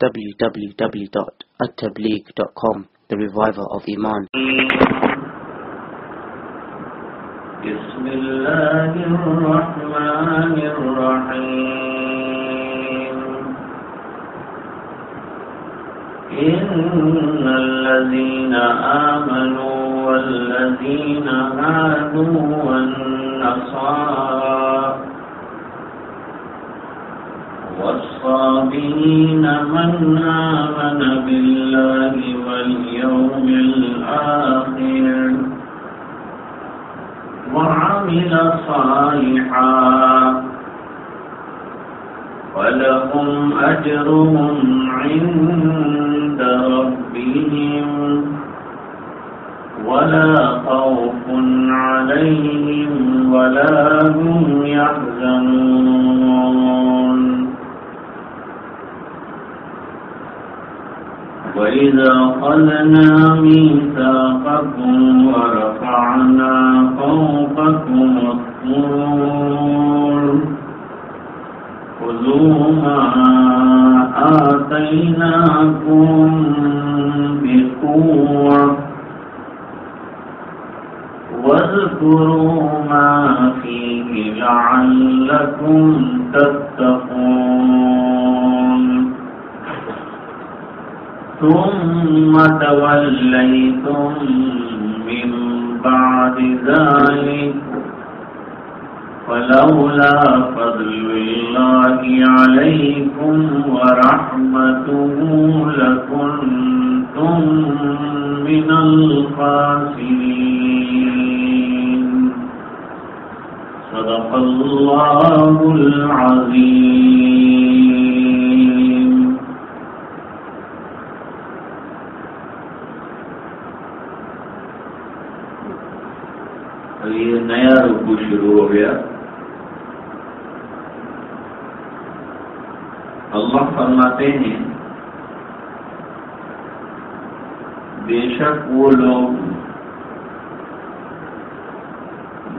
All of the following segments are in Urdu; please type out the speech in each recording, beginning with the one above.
www.attableek.com, the reviver of Iman. Bismillahirrahmanirrahim. Innal amanu wal-ladhina hadu wan-nasara والصابرين من آمن بالله واليوم الآخر وعمل صالحا ولهم أجرهم عند ربهم ولا خوف عليهم ولا هم يحزنون وَإِذَا أَخَذْنَا مِيثَاقَكُمْ وَرَفَعْنَا فَوْقَكُمُ الطُّورَ خُذُوا مَا آتَيْنَاكُمْ بِقُوَّةٍ وَاذْكُرُوا مَا فِيهِ لَعَلَّكُمْ تَتَّقُونَ ثم توليتم من بعد ذلك فلولا فضل الله عليكم ورحمته لكنتم من الخاسرين صدق الله العظيم. یہ نیا رکوع شروع ہو گیا. اللہ فرماتے ہیں بے شک وہ لوگ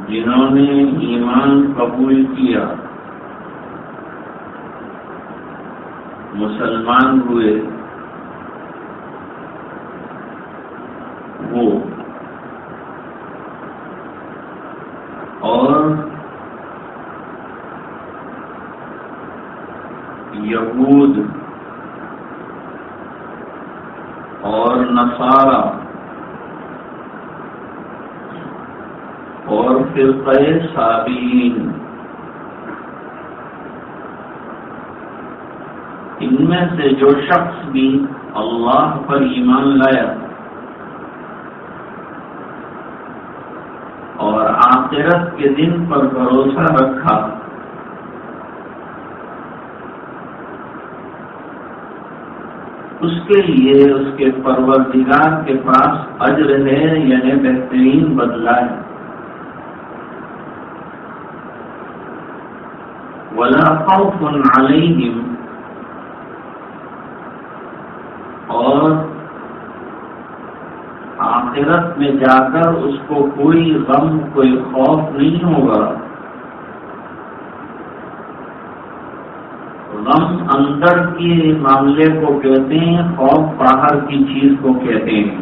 جنہوں نے ایمان قبول کیا، مسلمان ہوئے، وہ اور یہود اور نصارہ اور فرقہ صابئین، ان میں سے جو شخص بھی اللہ پر ایمان لایا اور آخرت کے دن پر بھروسہ رکھا، اس کے لیے اس کے پروردگار کے پاس اجر ہے، یعنی بہترین بدلہ ہے. وَلَا خَوْفٌ عَلَيْهِمْ، اور آخرت میں جا کر اس کو کوئی غم، کوئی خوف نہیں ہوگا. غم اندر کے معاملے کو کہتے ہیں، خوف باہر کی چیز کو کہتے ہیں.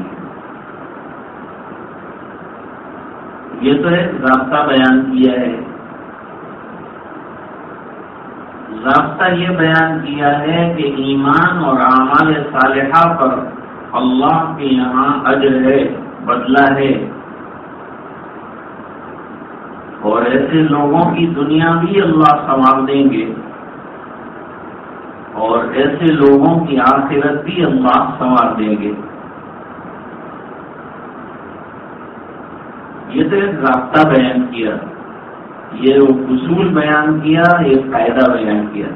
یہ تو ایک ضابطہ بیان کیا ہے. ضابطہ یہ بیان کیا ہے کہ ایمان اور اعمال صالحہ پر اللہ کے یہاں اجر ہے، بدلہ ہے، اور ایسے لوگوں کی دنیا بھی اللہ سنوار دیں گے اور ایسے لوگوں کی آخرت بھی اللہ سنوار دیں گے. یہ تو ایک ضابطہ بیان کیا، یہ اصول بیان کیا، یہ فائدہ بیان کیا.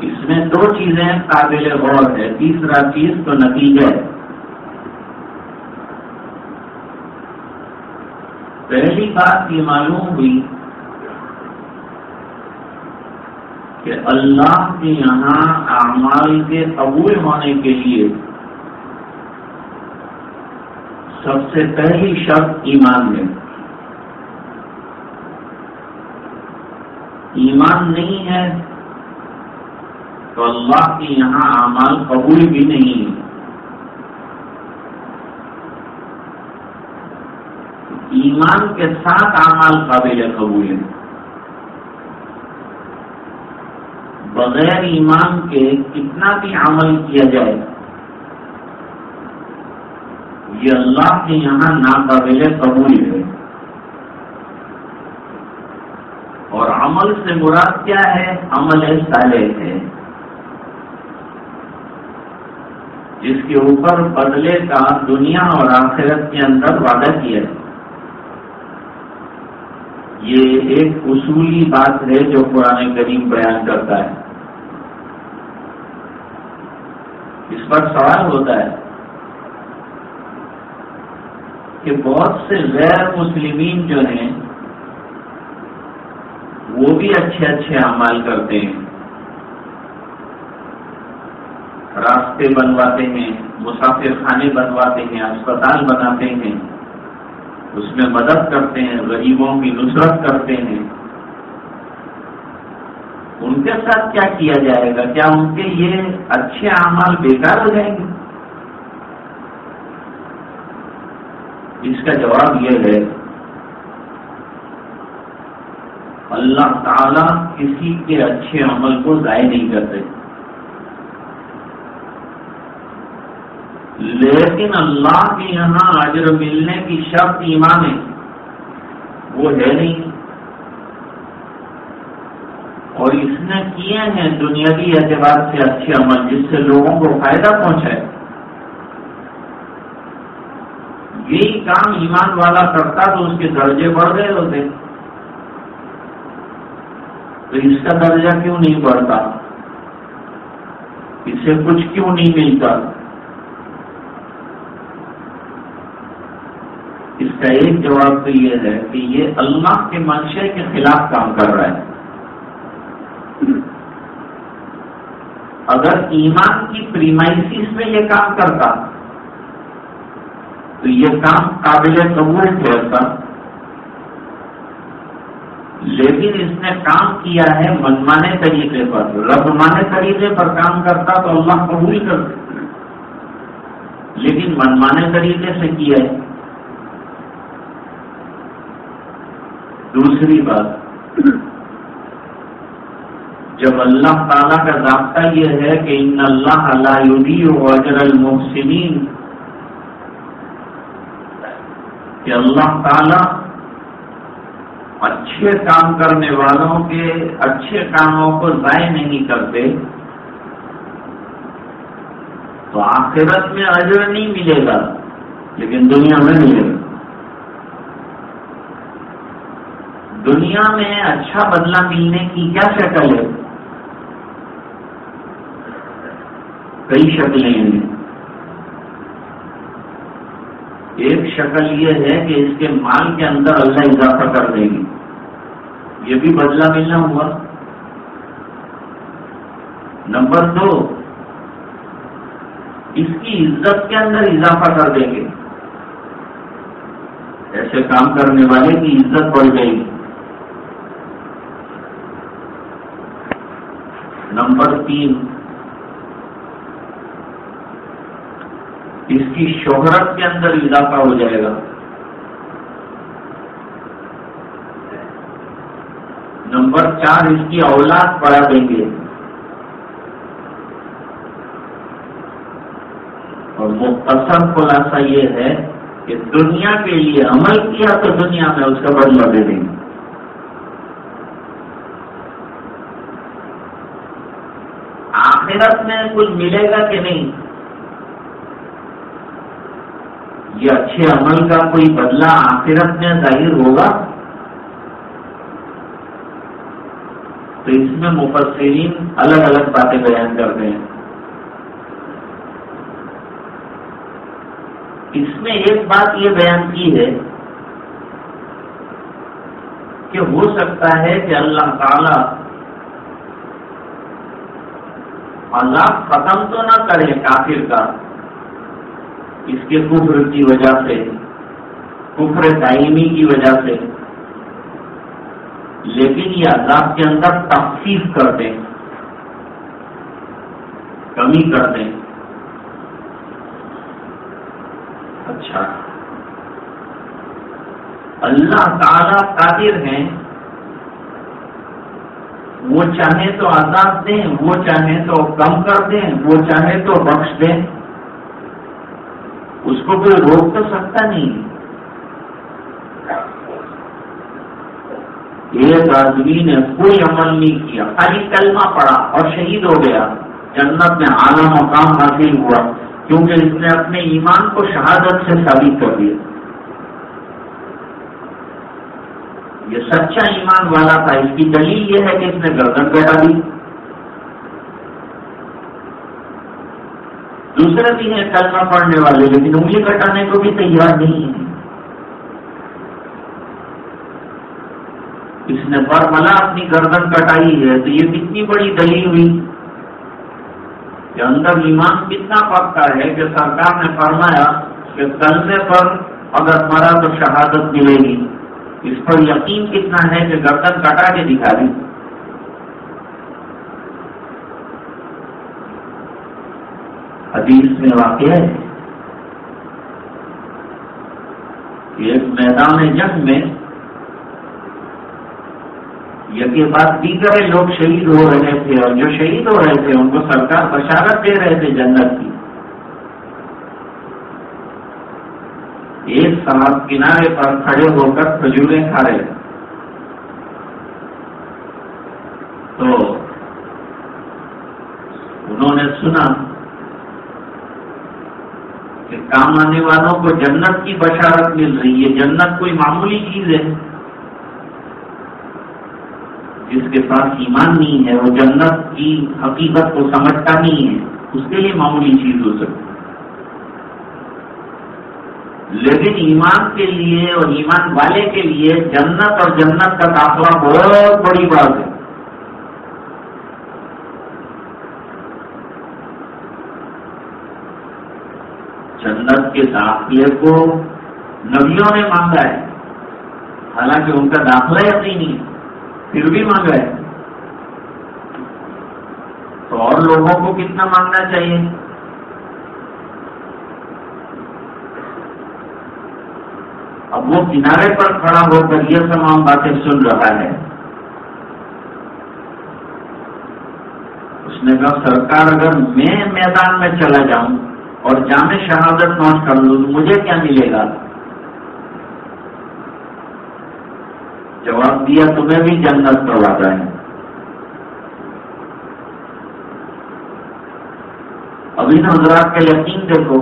اس میں دو چیزیں قابل غور ہے، تیسرا چیز تو نتیجہ ہے. پہلی بات یہ معلوم ہوئی کہ اللہ کے یہاں اعمال کے قبول ہونے کے لیے سب سے پہلی شرط ایمان ہے. ایمان نہیں ہے تو اللہ کے یہاں اعمال قبول بھی نہیں. ایمان کے ساتھ اعمال قابل قبول ہیں. بغیر ایمان کے کتنا بھی عمل کیا جائے یہ اللہ کے یہاں ناقابل قبول ہے. اور عمل سے مراد کیا ہے؟ عمل صالح ہے جس کے اوپر بدلے کا دنیا اور آخرت کے اندر وعدہ کیا ہے. یہ ایک اصولی بات ہے جو قرآن کریم بیان کرتا ہے. اس پر سوال ہوتا ہے کہ بہت سے غیر مسلمین جو ہیں وہ بھی اچھے اچھے اعمال کرتے ہیں، راستے بنواتے ہیں، مسافر خانے بنواتے ہیں، اسپتال بناتے ہیں، اس میں مدد کرتے ہیں، غریبوں کی نصرت کرتے ہیں. ان کے ساتھ کیا کیا جائے گا؟ کیا ان کے یہ اچھے اعمال بیکار ہو جائیں گے؟ اس کا جواب یہ ہے اللہ تعالی کسی کے اچھے عمل کو ضائع نہیں کرتے، لیکن اللہ کے یہاں اجر ملنے کی شرط ایمان ہے، وہ ہے نہیں. اور اس نے کیے ہیں دنیاوی اعتبار سے اچھے عمل جس سے لوگوں کو فائدہ پہنچائے. یہی کام ایمان والا کرتا تو اس کے درجے بڑھ گئے ہوتے. تو اس کا درجہ کیوں نہیں بڑھتا؟ اسے کچھ کیوں نہیں ملتا؟ اس کا ایک جواب تو یہ ہے کہ یہ اللہ کے منشے کے خلاف کام کر رہا ہے. اگر ایمان کی پریمائسز میں یہ کام کرتا تو یہ کام قابل قبول ٹھہرتا، لیکن اس نے کام کیا ہے منمانے طریقے پر، رب مانے طریقے پر کام کرتا تو اللہ قبول کرتا، لیکن منمانے طریقے سے کیا ہے. دوسری بات، جب اللہ تعالیٰ کا ضابطہ یہ ہے کہ ان اللہ لا یضیع اجر المحسنین، کہ اللہ تعالیٰ اچھے کام کرنے والوں کے اچھے کاموں کو ضائع نہیں کرتے، تو آخرت میں اجر نہیں ملے گا لیکن دنیا میں ملے گا. دنیا میں اچھا بدلہ ملنے کی کیا شکل ہے؟ کئی شکلیں ہیں. ایک شکل یہ ہے کہ اس کے مال کے اندر اللہ اضافہ کر دے گی، یہ بھی بدلہ ملنا ہوا. نمبر 2، اس کی عزت کے اندر اضافہ کر دیں گے، ایسے کام کرنے والے کی عزت بڑھ جائے گی. نمبر 3، اس کی شہرت کے اندر اضافہ ہو جائے گا. نمبر 4، اس کی اولاد بڑھا دیں گے. اور مختصر خلاصہ یہ ہے کہ دنیا کے لیے عمل کیا تو دنیا میں اس کا بدلہ دے دیں گے. آخرت میں کچھ ملے گا کہ نہیں؟ یہ اچھے عمل کا کوئی بدلہ آخرت میں ظاہر ہوگا؟ تو اس میں مفسرین الگ الگ باتیں بیان کرتے ہیں. اس میں ایک بات یہ بیان کی ہے کہ ہو سکتا ہے کہ اللہ تعالی عذاب ختم تو نہ کرے کافر کا اس کے کفر کی وجہ سے، کفر دائمی کی وجہ سے، لیکن یہ عذاب کے اندر تخفیف کر دیں. کمی کر دیں. اچھا، اللہ تعالی قادر ہیں، وہ چاہے تو عذاب دیں، وہ چاہے تو کم کر دیں، وہ چاہے تو بخش دیں، اس کو کوئی روک تو سکتا نہیں. ایک آدمی نے کوئی عمل نہیں کیا، خالی کلمہ پڑھا اور شہید ہو گیا، جنت میں اعلیٰ مقام حاصل ہوا، کیونکہ اس نے اپنے ایمان کو شہادت سے ثابت کر دیا. یہ سچا ایمان والا تھا. اس کی دلیل یہ ہے کہ اس نے گردن کٹا دی. دوسرے بھی ہیں کلمہ پڑھنے والے، لیکن انگلی کٹانے کو بھی تیار نہیں ہے. اس نے برملا اپنی گردن کٹائی ہے، تو یہ کتنی بڑی دلیل ہوئی کہ اندر ایمان کتنا پکا ہے کہ سرکار نے فرمایا کہ کلمے پر اگر مرا تو شہادت ملے گی. اس پر یقین کتنا ہے کہ گردن کٹا کے دکھا دی. حدیث میں واقع ہے کہ ایک میدان جنگ میں یکے بعد دیگر لوگ شہید ہو رہے تھے، اور جو شہید ہو رہے تھے ان کو سرکار بشارت دے رہے تھے جنت کی. ایک صاحب کنارے پر کھڑے ہو کر کھجوریں کھا رہے تھے، تو انہوں نے سنا کہ کام آنے والوں کو جنت کی بشارت مل رہی ہے. جنت کوئی معمولی چیز ہے، جس کے پاس ایمان نہیں ہے وہ جنت کی حقیقت کو سمجھتا نہیں ہے، اس کے لیے معمولی چیز ہو سکتی. لیکن ایمان کے لیے اور ایمان والے کے لیے جنت اور جنت کا داخلہ بہت بڑی بات ہے. جنت کے داخلے کو نبیوں نے مانگا ہے، حالانکہ ان کا داخلہ یقینی ہے، پھر بھی مانگا ہے. تو اور لوگوں کو کتنا مانگنا چاہیے؟ اب وہ کنارے پر کھڑا ہو کر یہ تمام باتیں سن رہا ہے. اس نے کہا سرکار اگر میں میدان میں چلا جاؤں اور جامع شہادت نوش کر لوں تو مجھے کیا ملے گا؟ جواب دیا تمہیں بھی جنت کا وعدہ ہے. اب ان حضرات کا یقین دیکھو،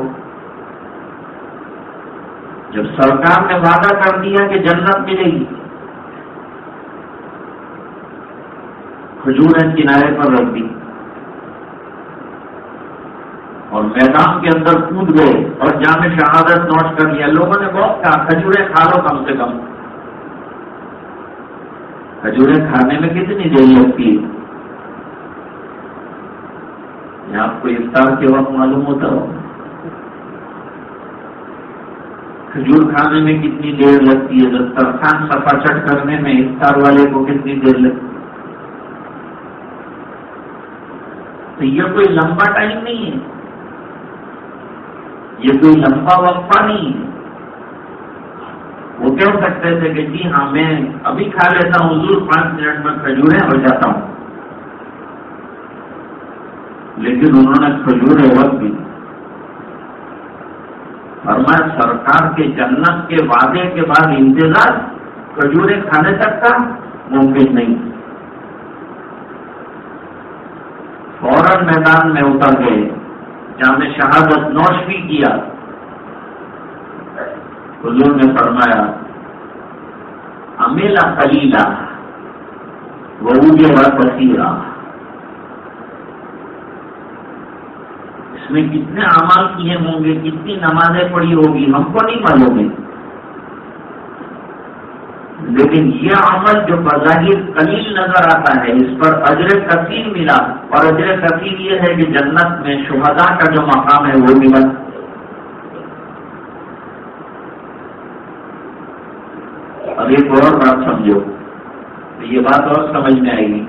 جب سرکار نے وعدہ کر دیا کہ جنت ملے گی، کھجوریں کنارے پر رکھ دی اور میدان کے اندر کود گئے اور جامع شہادت نوش کر لیا. لوگوں نے بہت کہا کھجوریں کھا لو کم سے کم. کھجوریں کھانے میں کتنی دیر لگتی ہے؟ یہ آپ کو افطار کے وقت معلوم ہوتا ہو کھجور کھانے میں کتنی دیر لگتی ہے، دسترخوان صفا چٹ کرنے میں افطار والے کو کتنی دیر لگتی ہے. تو یہ کوئی لمبا ٹائم نہیں ہے، یہ کوئی لمبا وقفہ نہیں ہے. وہ کہہ سکتے تھے کہ جی ہاں میں ابھی کھا لیتا ہوں حضور 5 منٹ میں کھجوریں ہو جاتا ہوں، لیکن انہوں نے کھجوریں وقت دی. فرمایا سرکار کے جنت کے وعدے کے بعد انتظار کھجوریں کھانے تک کا ممکن نہیں. فوراً میدان میں اتر گئے، جامع شہادت نوش بھی کیا. حضور نے فرمایا عمل قلیلا وأجر کثیرا. اس میں کتنے اعمال کیے ہوں گے، کتنی نمازیں پڑھی ہوگی ہم کو نہیں معلوم ہے، لیکن یہ عمل جو بظاہر قلیل نظر آتا ہے اس پر اجر کثیر ملا. اور اجر کثیر یہ ہے کہ جنت میں شہداء کا جو مقام ہے وہ ملا. اب ایک اور بات سمجھو، یہ بات اور سمجھ میں آئے گی.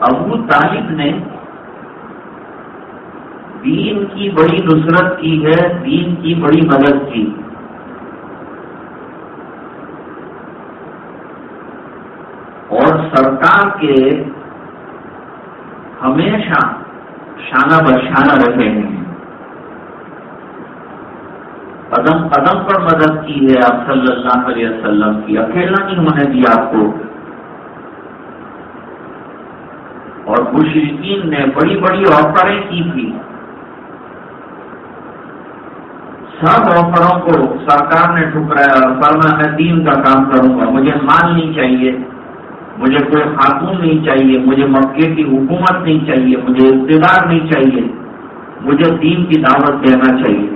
ابو طالب نے دین کی بڑی نصرت کی ہے، دین کی بڑی مدد کی. اور سرکار کے ہمیشہ شانہ بشانہ رہے ہیں، قدم قدم پر مدد کی ہے آپ صلی اللہ علیہ وسلم کی. اکیلا نہیں ہونے دیا آپ کو. اور مشرکین نے بڑی بڑی آفریں کی تھی، سب آفروں کو سرکار نے ٹھکرایا اور فرمایا میں دین کا کام کروں گا. مجھے مال نہیں چاہیے، مجھے کوئی خاتون نہیں چاہیے، مجھے مکے کی حکومت نہیں چاہیے، مجھے اقتدار نہیں چاہیے، مجھے دین کی دعوت دینا چاہیے.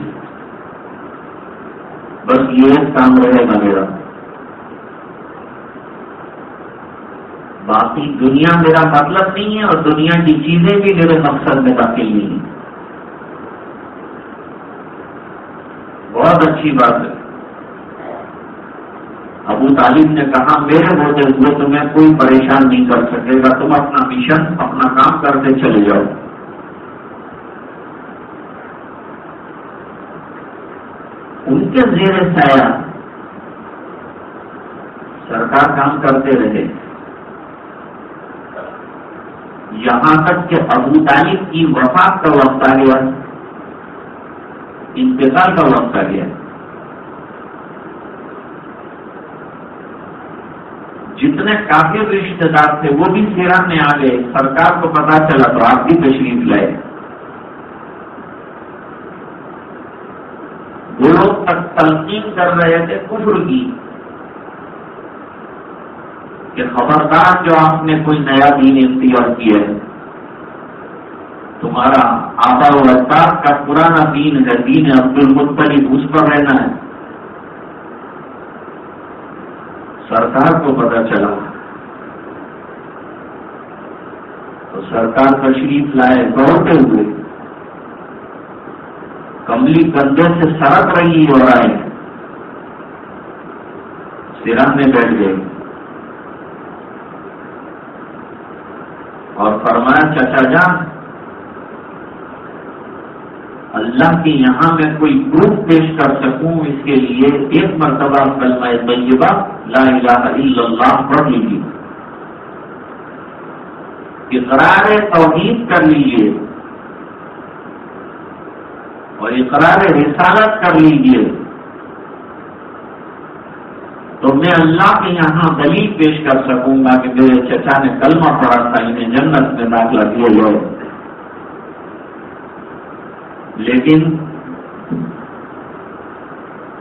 بس یہ کام رہے گا میرا، باقی دنیا میرا مطلب نہیں ہے اور دنیا کی چیزیں بھی میرے مقصد میں داخل نہیں ہیں. بہت اچھی بات ہے. ابو طالب نے کہا میرے ہوتے ہوئے تمہیں کوئی پریشان نہیں کر سکے گا، تم اپنا مشن اپنا کام کرتے چلے جاؤ. ان کے زیر سایہ سرکار کام کرتے رہے، یہاں تک کہ ابو طالب کی وفات کا وقت آ گیا، انتقال کا وقت آ گیا. جتنے کافر رشتے دار تھے وہ بھی سیران میں آ گئے. سرکار کو پتا چلا تو آپ بھی تشریف لائے. وہ لوگ تک تلقین کر رہے تھے کفر کی کہ خبردار جو آپ نے کوئی نیا دین اختیار کیا ہے، تمہارا آبا و اجداد کا پرانا دین ہے، دین عبد المطلب، اس پر رہنا ہے. سرکار کو پتا چلا تو سرکار تشریف لائے دوڑتے ہوئے، کملی کندھے سے سڑک رہی اور آئے، سران میں بیٹھ گئے اور فرمایا چچا جان، اللہ کے یہاں میں کوئی پروف پیش کر سکوں اس کے لیے ایک مرتبہ کلمہ طیبہ لا الہ الا اللہ پڑھ لیجیے، اقرار توحید کر لیجیے اور اقرار رسالت کر لیجیے، تو میں اللہ کے یہاں دلیل پیش کر سکوں گا کہ میرے چچا نے کلمہ پڑھا تھا، انہیں جنت میں داخلہ دیا جائے. لیکن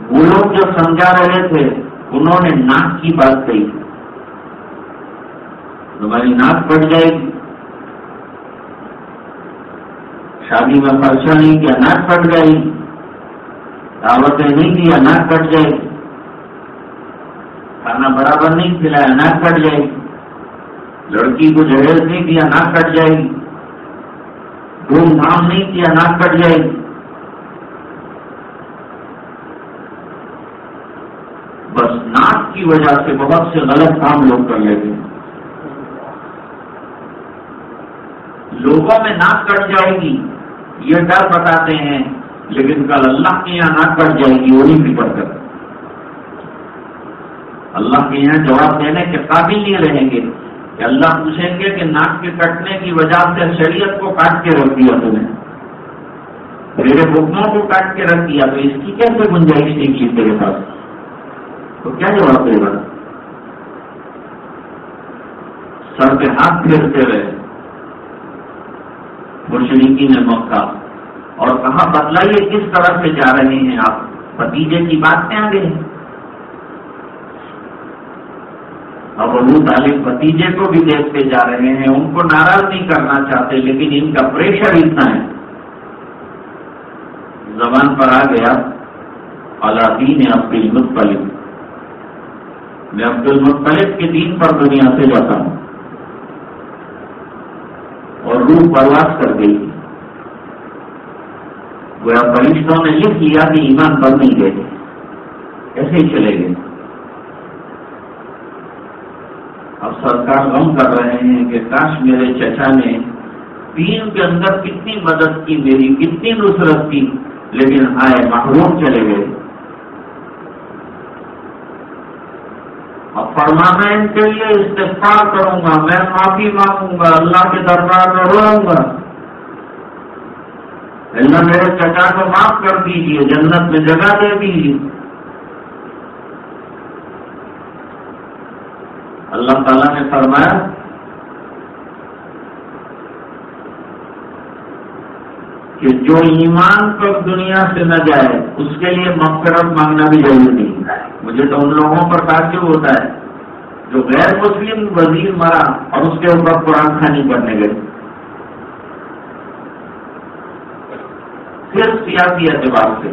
وہ لوگ جو سمجھا رہے تھے انہوں نے ناک کی بات کہی، تمہاری ناک کٹ جائے گی، شادی میں خرچہ نہیں کیا ناک کٹ جائے گی، دعوتیں نہیں دیا ناک کٹ جائے گی، کھانا برابر نہیں کھلایا ناک کٹ جائے گی، لڑکی کو جہیز نہیں دیا ناک کٹ جائے گی، دھوم دھام نہیں کیا ناک کٹ جائے گی. بس ناک کی وجہ سے بہت سے غلط کام لوگ کر لیتے ہیں. لوگوں میں ناک کٹ جائے گی یہ ڈر بتاتے ہیں، لیکن کل اللہ کے یہاں ناک کٹ جائے گی وہی فکر کر، اللہ کے یہاں جواب دینے کے قابل نہیں رہیں گے کہ اللہ پوچھیں گے کہ ناک کے کٹنے کی وجہ سے شریعت کو کاٹ کے رکھ دیا تم نے، میرے حکموں کو کاٹ کے رکھ دیا، تو اس کی کیسے گنجائش نہیں کی تیرے پاس؟ تو کیا جواب دے گا؟ سر پہ ہاتھ پھیرتے رہے مشرکین مکہ اور کہا بتلائیے کس طرح سے جا رہے ہیں آپ؟ بھتیجے کی بات میں آ گئے. اب ابو طالب بھتیجے کو بھی دیکھتے جا رہے ہیں، ان کو ناراض نہیں کرنا چاہتے، لیکن ان کا پریشر اتنا ہے. زبان پر آ گیا علی دین عبد المطلب، میں عبد المطلب کے دین پر دنیا سے جاتا ہوں. اور روح پرواز کر گئی. وہ فرشتوں نے لکھ لیا کہ ایمان پر نہیں گئے، ایسے ہی چلے گئے. اب سرکار غم کر رہے ہیں کہ کاش میرے چچا نے دین کے اندر کتنی مدد کی، میری کتنی نصرت کی، لیکن آئے محروم چلے گئے. اب فرمانا ان کے لیے استغفار کروں گا، میں معافی مانگوں گا، اللہ کے دربار میں روؤں گا، اللہ میرے چچا کو معاف کر دیجیے، جنت میں جگہ دے دیجیے. اللہ تعالیٰ نے فرمایا کہ جو ایمان پر دنیا سے نہ جائے اس کے لیے مغفرت مانگنا بھی ضروری نہیں. مجھے تو ان لوگوں پر تعجب ہوتا ہے جو غیر مسلم وزیر مرا اور اس کے اوپر قرآن خوانی کرنے گئے، صرف سیاسی اعتبار سے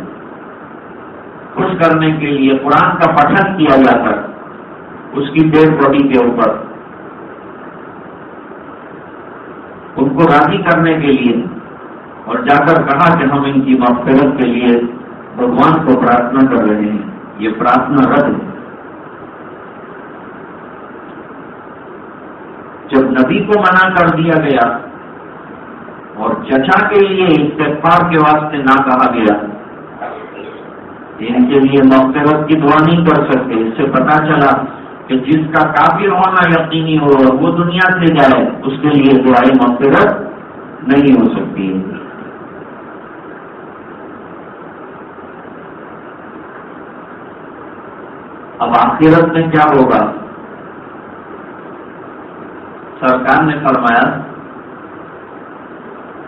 خوش کرنے کے لیے قرآن کا پٹھن کیا جاتا ہے اس کی ڈیڈ باڈی کے اوپر، ان کو راضی کرنے کے لیے، اور جا کر کہا کہ ہم ان کی مغفرت کے لیے بھگوان کو پرارتھنا کر رہے ہیں. یہ پرارتھنا رد ہے. جب نبی کو منع کر دیا گیا اور چچا کے لیے استغفار کے واسطے نہ کہا گیا، ان کے لیے مغفرت کی دعا نہیں کر سکتے. اس سے پتا چلا کہ جس کا کافر ہونا یقینی ہو اور وہ دنیا سے جائے اس کے لیے دعائیں مغفرت نہیں ہو سکتی. اب آخرت میں کیا ہوگا؟ سرکار نے فرمایا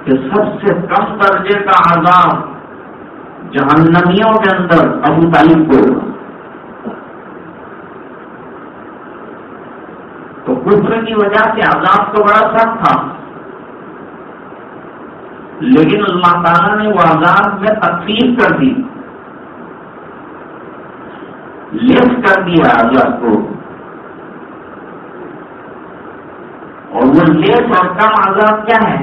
کہ سب سے کم درجے کا عذاب جہنمیوں کے اندر ابو طالب کو ہوگا. تو کفر کی وجہ سے عذاب تو بڑا سخت تھا، لیکن اللہ تعالیٰ نے وہ عذاب میں تخفیف کر دی، لیس کر دیا عذاب کو. اور وہ لیس اور کم عذاب کیا ہے؟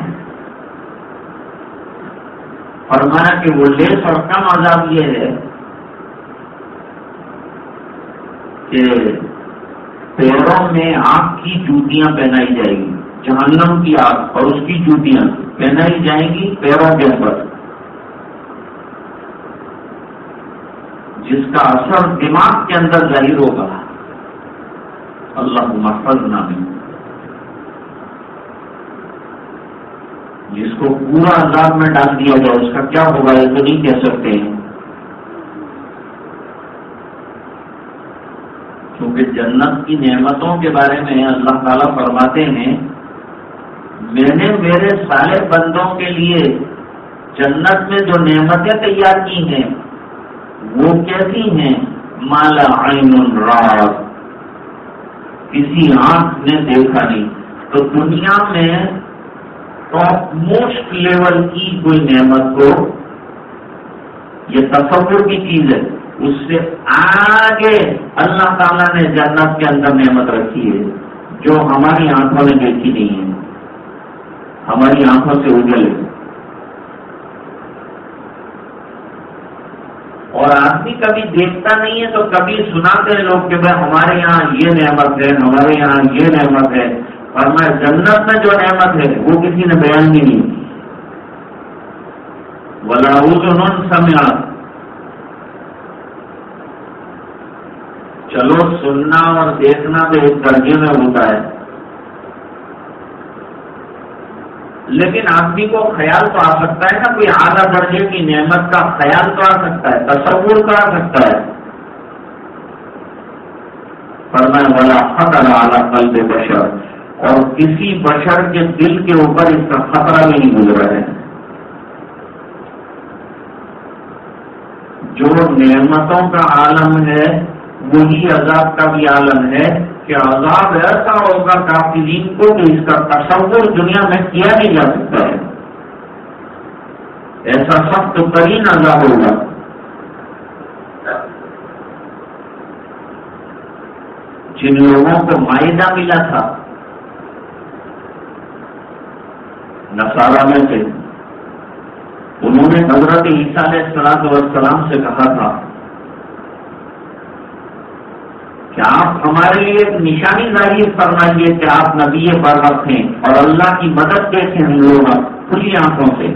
فرمایا کہ وہ لیس اور کم عذاب یہ ہے کہ پیروں میں آگ کی جوتیاں پہنائی جائیں گی، جہنم کی آگ اور اس کی جوتیاں پہنائی جائیں گی پیروں کے اوپر، جس کا اثر دماغ کے اندر ظاہر ہوگا. اللہ محفظنا من، جس کو پورا عذاب میں ڈال دیا جائے اس کا کیا ہوگا یہ تو نہیں کہہ سکتے ہیں، کیونکہ جنت کی نعمتوں کے بارے میں اللہ تعالیٰ فرماتے ہیں میں نے میرے صالح بندوں کے لیے جنت میں جو نعمتیں تیار کی ہیں وہ کیسی ہیں؟ مالا عین رات، کسی آنکھ نے دیکھا نہیں. تو دنیا میں ٹاپ موسٹ لیول کی کوئی نعمت کو، یہ تصور کی چیز ہے، اس سے آگے اللہ تعالیٰ نے جنت کے اندر نعمت رکھی ہے جو ہماری آنکھوں نے دیکھی نہیں ہے، ہماری آنکھوں سے اجل ہے. اور آدمی کبھی دیکھتا نہیں ہے تو کبھی سناتے ہیں لوگ کہ بھائی ہمارے یہاں یہ نعمت ہے، ہمارے یہاں یہ نعمت ہے، اور میں جنت میں جو نعمت ہے وہ کسی نے بیان بھی نہیں کی. وَلَا أُذُنٌ سَمِعَتْ، چلو سننا اور دیکھنا تو ایک درجے میں ہوتا ہے، لیکن آدمی کو خیال تو آ سکتا ہے نا، کوئی اعلیٰ درجے کی نعمت کا خیال تو آ سکتا ہے، تصور تو آ سکتا ہے. فرمایا ولا خطر علی قلب بشر، اور کسی بشر کے دل کے اوپر اس کا خطرہ بھی نہیں گزرا ہے. جو نعمتوں کا عالم ہے وہی عذاب کا بھی عالم ہے کہ عذاب ایسا ہوگا کافرین کو کہ اس کا تصور دنیا میں کیا نہیں جا سکتا ہے. ایسا سخت ترین عذاب ہوگا. جن لوگوں کو مائدہ ملا تھا نصارہ میں سے، انہوں نے حضرت عیسیٰ علیہ السلام سے کہا تھا کہ آپ ہمارے لیے ایک نشانی ظاہر فرمائیے کہ آپ نبی برحق ہیں اور اللہ کی مدد دیکھیں ہم لوگ کھلی آنکھوں سے،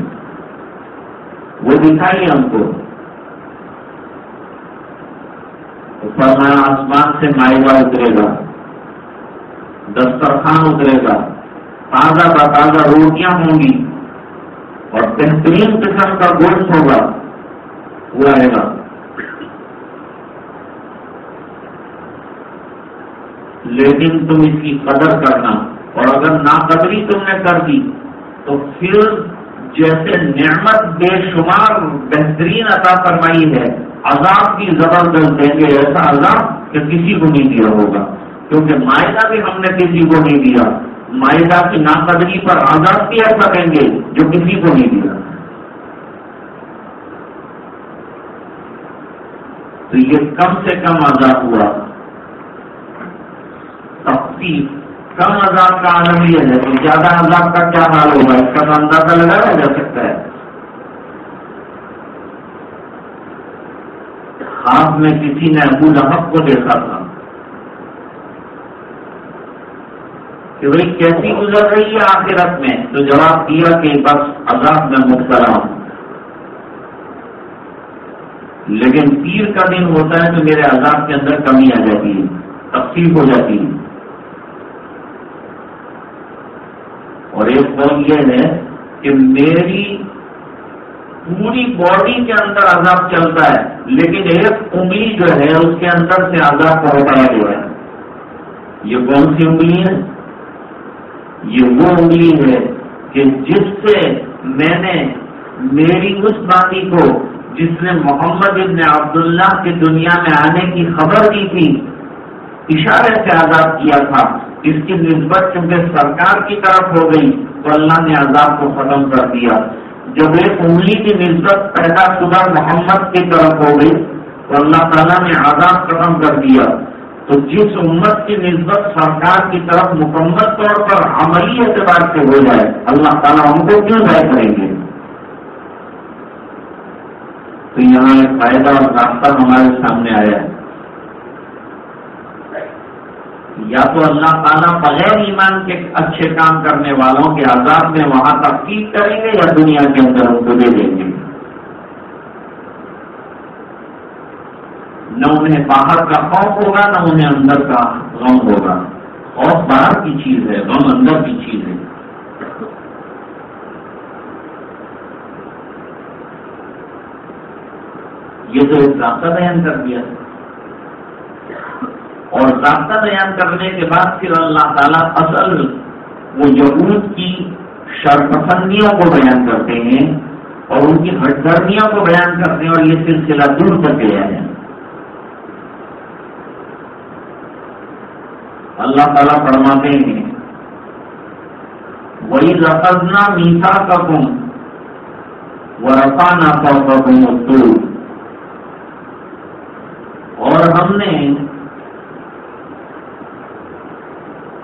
وہ دکھائیے ہم کو۔ فرمایا آسمان سے مائدہ اترے گا، دسترخوان اترے گا، تازہ بتازہ روٹیاں ہوں گی اور بہترین قسم کا گوشت ہوگا، وہ آئے گا۔ لیکن تم اس کی قدر کرنا، اور اگر ناقدری تم نے کر دی تو پھر جیسے نعمت بے شمار بہترین عطا فرمائی ہے، عذاب بھی زبردست دیں گے، ایسا عذاب کہ کسی کو نہیں دیا ہوگا، کیونکہ مائدہ بھی ہم نے کسی کو نہیں دیا، مائدہ کی ناقدری پر عذاب بھی ایسا دیں گے جو کسی کو نہیں دیا۔ تو یہ کم سے کم عذاب ہوا، تخفیف کم عذاب کا عالم یہ ہے، تو زیادہ عذاب کا کیا حال ہوگا اس کا اندازہ لگایا جا سکتا ہے۔ خواب میں کسی نے ابو لہب کو دیکھا تھا کہ بھائی کیسی گزر رہی ہے آخرت میں، تو جواب دیا کہ بس عذاب میں مبتلا ہوں، لیکن پیر کا دن ہوتا ہے تو میرے عذاب کے اندر کمی آ جاتی ہے، تخفیف ہو جاتی ہے۔ اور ایک قول یہ ہے کہ میری پوری باڈی کے اندر عذاب چلتا ہے، لیکن ایک انگلی جو ہے اس کے اندر سے عذاب کو ہٹایا گیا ہے۔ یہ کون سی انگلی ہے؟ یہ وہ انگلی ہے کہ جس سے میں نے میری اس باندھی کو جس نے محمد ابن عبداللہ کی دنیا میں آنے کی خبر دی تھی، اشارے سے عذاب کیا تھا، اس کی نسبت چونکہ سرکار کی طرف ہو گئی تو اللہ نے عذاب کو ختم کر دیا۔ جب ایک انگلی کی نسبت پیدا شدہ محمد کی طرف ہو گئی تو اللہ تعالیٰ نے عذاب ختم کر دیا۔ تو جس امت کی نسبت سرکار کی طرف مکمل طور پر عملی اعتبار سے ہو جائے، اللہ تعالیٰ ہم کو کیوں ضائع کریں گے؟ تو یہاں ایک فائدہ اور راستہ ہمارے سامنے آیا ہے، یا تو اللہ تعالیٰ بغیر ایمان کے اچھے کام کرنے والوں کے عذاب میں وہاں تخفیف کریں گے، یا دنیا کے اندر ان کو دے دیں گے۔ نہ انہیں باہر کا خوف ہوگا، نہ انہیں اندر کا غم ہوگا۔ خوف باہر کی چیز ہے، غم اندر کی چیز ہے۔ یہ تو ایک ضابطہ بیان کر دیا، اور ضابطہ بیان کرنے کے بعد پھر اللہ تعالیٰ اصل وہ یہود کی شرپسندیوں کو بیان کرتے ہیں اور ان کی ہٹ دھرمیوں کو بیان کرتے ہیں، اور یہ سلسلہ دور تک گیا ہے۔ اللہ تعالیٰ فرماتے ہیں وَإِذْ أَخَذْنَا مِيثَاقَكُمْ وَرَفَعْنَا فَوْقَكُمُ الطُّورَ، اور ہم نے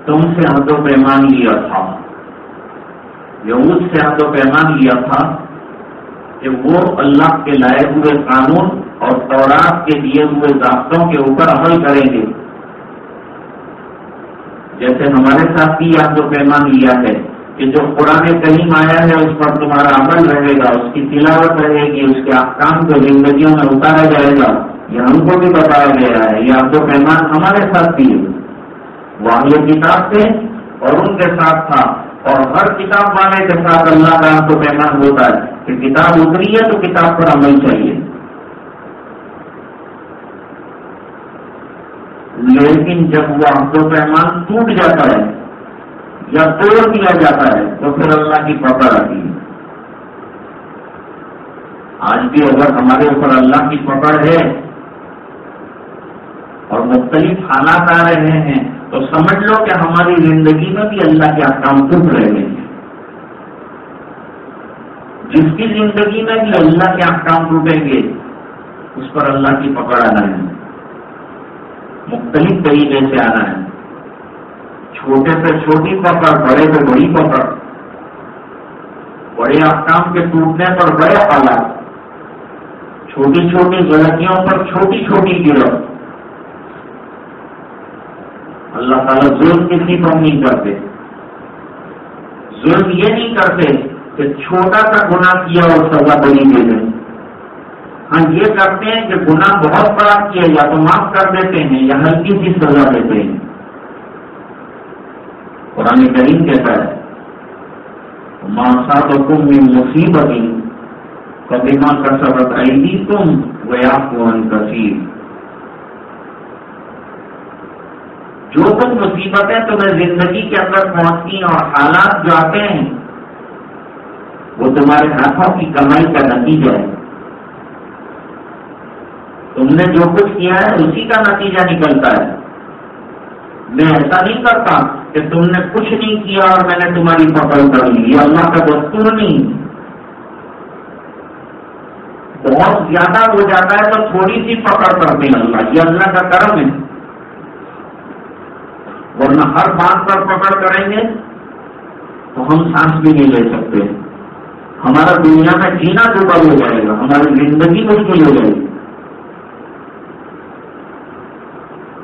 تم سے عہد و پیمان لیا تھا، یہود سے عہد و پیمان لیا تھا کہ وہ اللہ کے لائے ہوئے قانون اور تورات کے دیے ہوئے ضابطوں کے اوپر عمل کریں گے، جیسے ہمارے ساتھ بھی عہد و پیمان لیا ہے کہ جو قرآن کریم آیا ہے اس پر تمہارا عمل رہے گا، اس کی تلاوت رہے گی، اس کے احکام کو زندگیوں میں اتارا جائے گا، یہ ہم کو بھی بتایا گیا ہے۔ یہ عہد و پیمان ہمارے ساتھ بھی ہے، وہ اہل کتاب تھے اور ان کے ساتھ تھا، اور ہر کتاب والے کے ساتھ اللہ کا عہد و پیمان ہوتا ہے کہ کتاب اتری ہے تو کتاب پر عمل چاہیے۔ لیکن جب وہ عہد و پیمان ٹوٹ جاتا ہے یا توڑ دیا جاتا ہے تو پھر اللہ کی پکڑ آتی ہے۔ آج بھی اگر ہمارے اوپر اللہ کی پکڑ ہے اور مختلف حالات آ رہے ہیں تو سمجھ لو کہ ہماری زندگی میں بھی اللہ کے احکام ٹوٹ رہے ہیں۔ جس کی زندگی میں بھی اللہ کے احکام ٹوٹیں گے اس پر اللہ کی پکڑ آنا ہے، مختلف طریقے سے آنا ہے، چھوٹے سے چھوٹی پکڑ، بڑے سے بڑی پکڑ، بڑے احکام کے ٹوٹنے پر بڑے حالات، چھوٹی چھوٹی غلطیوں پر چھوٹی چھوٹی گرفت۔ اللہ تعالیٰ ظلم کسی پر نہیں کرتے. ظلم یہ نہیں کرتے کہ چھوٹا سا گناہ کیا اور سزا بڑی دے دیں. ہاں یہ کرتے ہیں کہ گناہ بہت بڑا کیا یا تو معاف کر دیتے ہیں یا ہلکی سی سزا دیتے ہیں. قرآن کریم کہتا ہے ما اصابکم من مصیبت فبما کسبت ایدیکم ویعفو عن کثیر. جو کچھ مصیبتیں تمہیں زندگی کے اندر پہنچتی ہیں اور حالات جو آتے ہیں وہ تمہارے ہاتھوں کی کمائی کا نتیجہ ہے. تم نے جو کچھ کیا ہے اسی کا نتیجہ نکلتا ہے. میں ایسا نہیں کرتا کہ تم نے کچھ نہیں کیا اور میں نے تمہاری پکڑ کر لی. یہ اللہ کا دستور نہیں. بہت زیادہ ہو جاتا ہے تو تھوڑی سی پکڑ کرتے ہیں اللہ. یہ اللہ کا کرم ہے. ورنہ ہر بات پر پکڑ کریں گے تو ہم سانس بھی نہیں لے سکتے. ہمارا دنیا میں جینا ڈوبل ہو جائے گا. ہماری زندگی مشکل ہو جائے گی.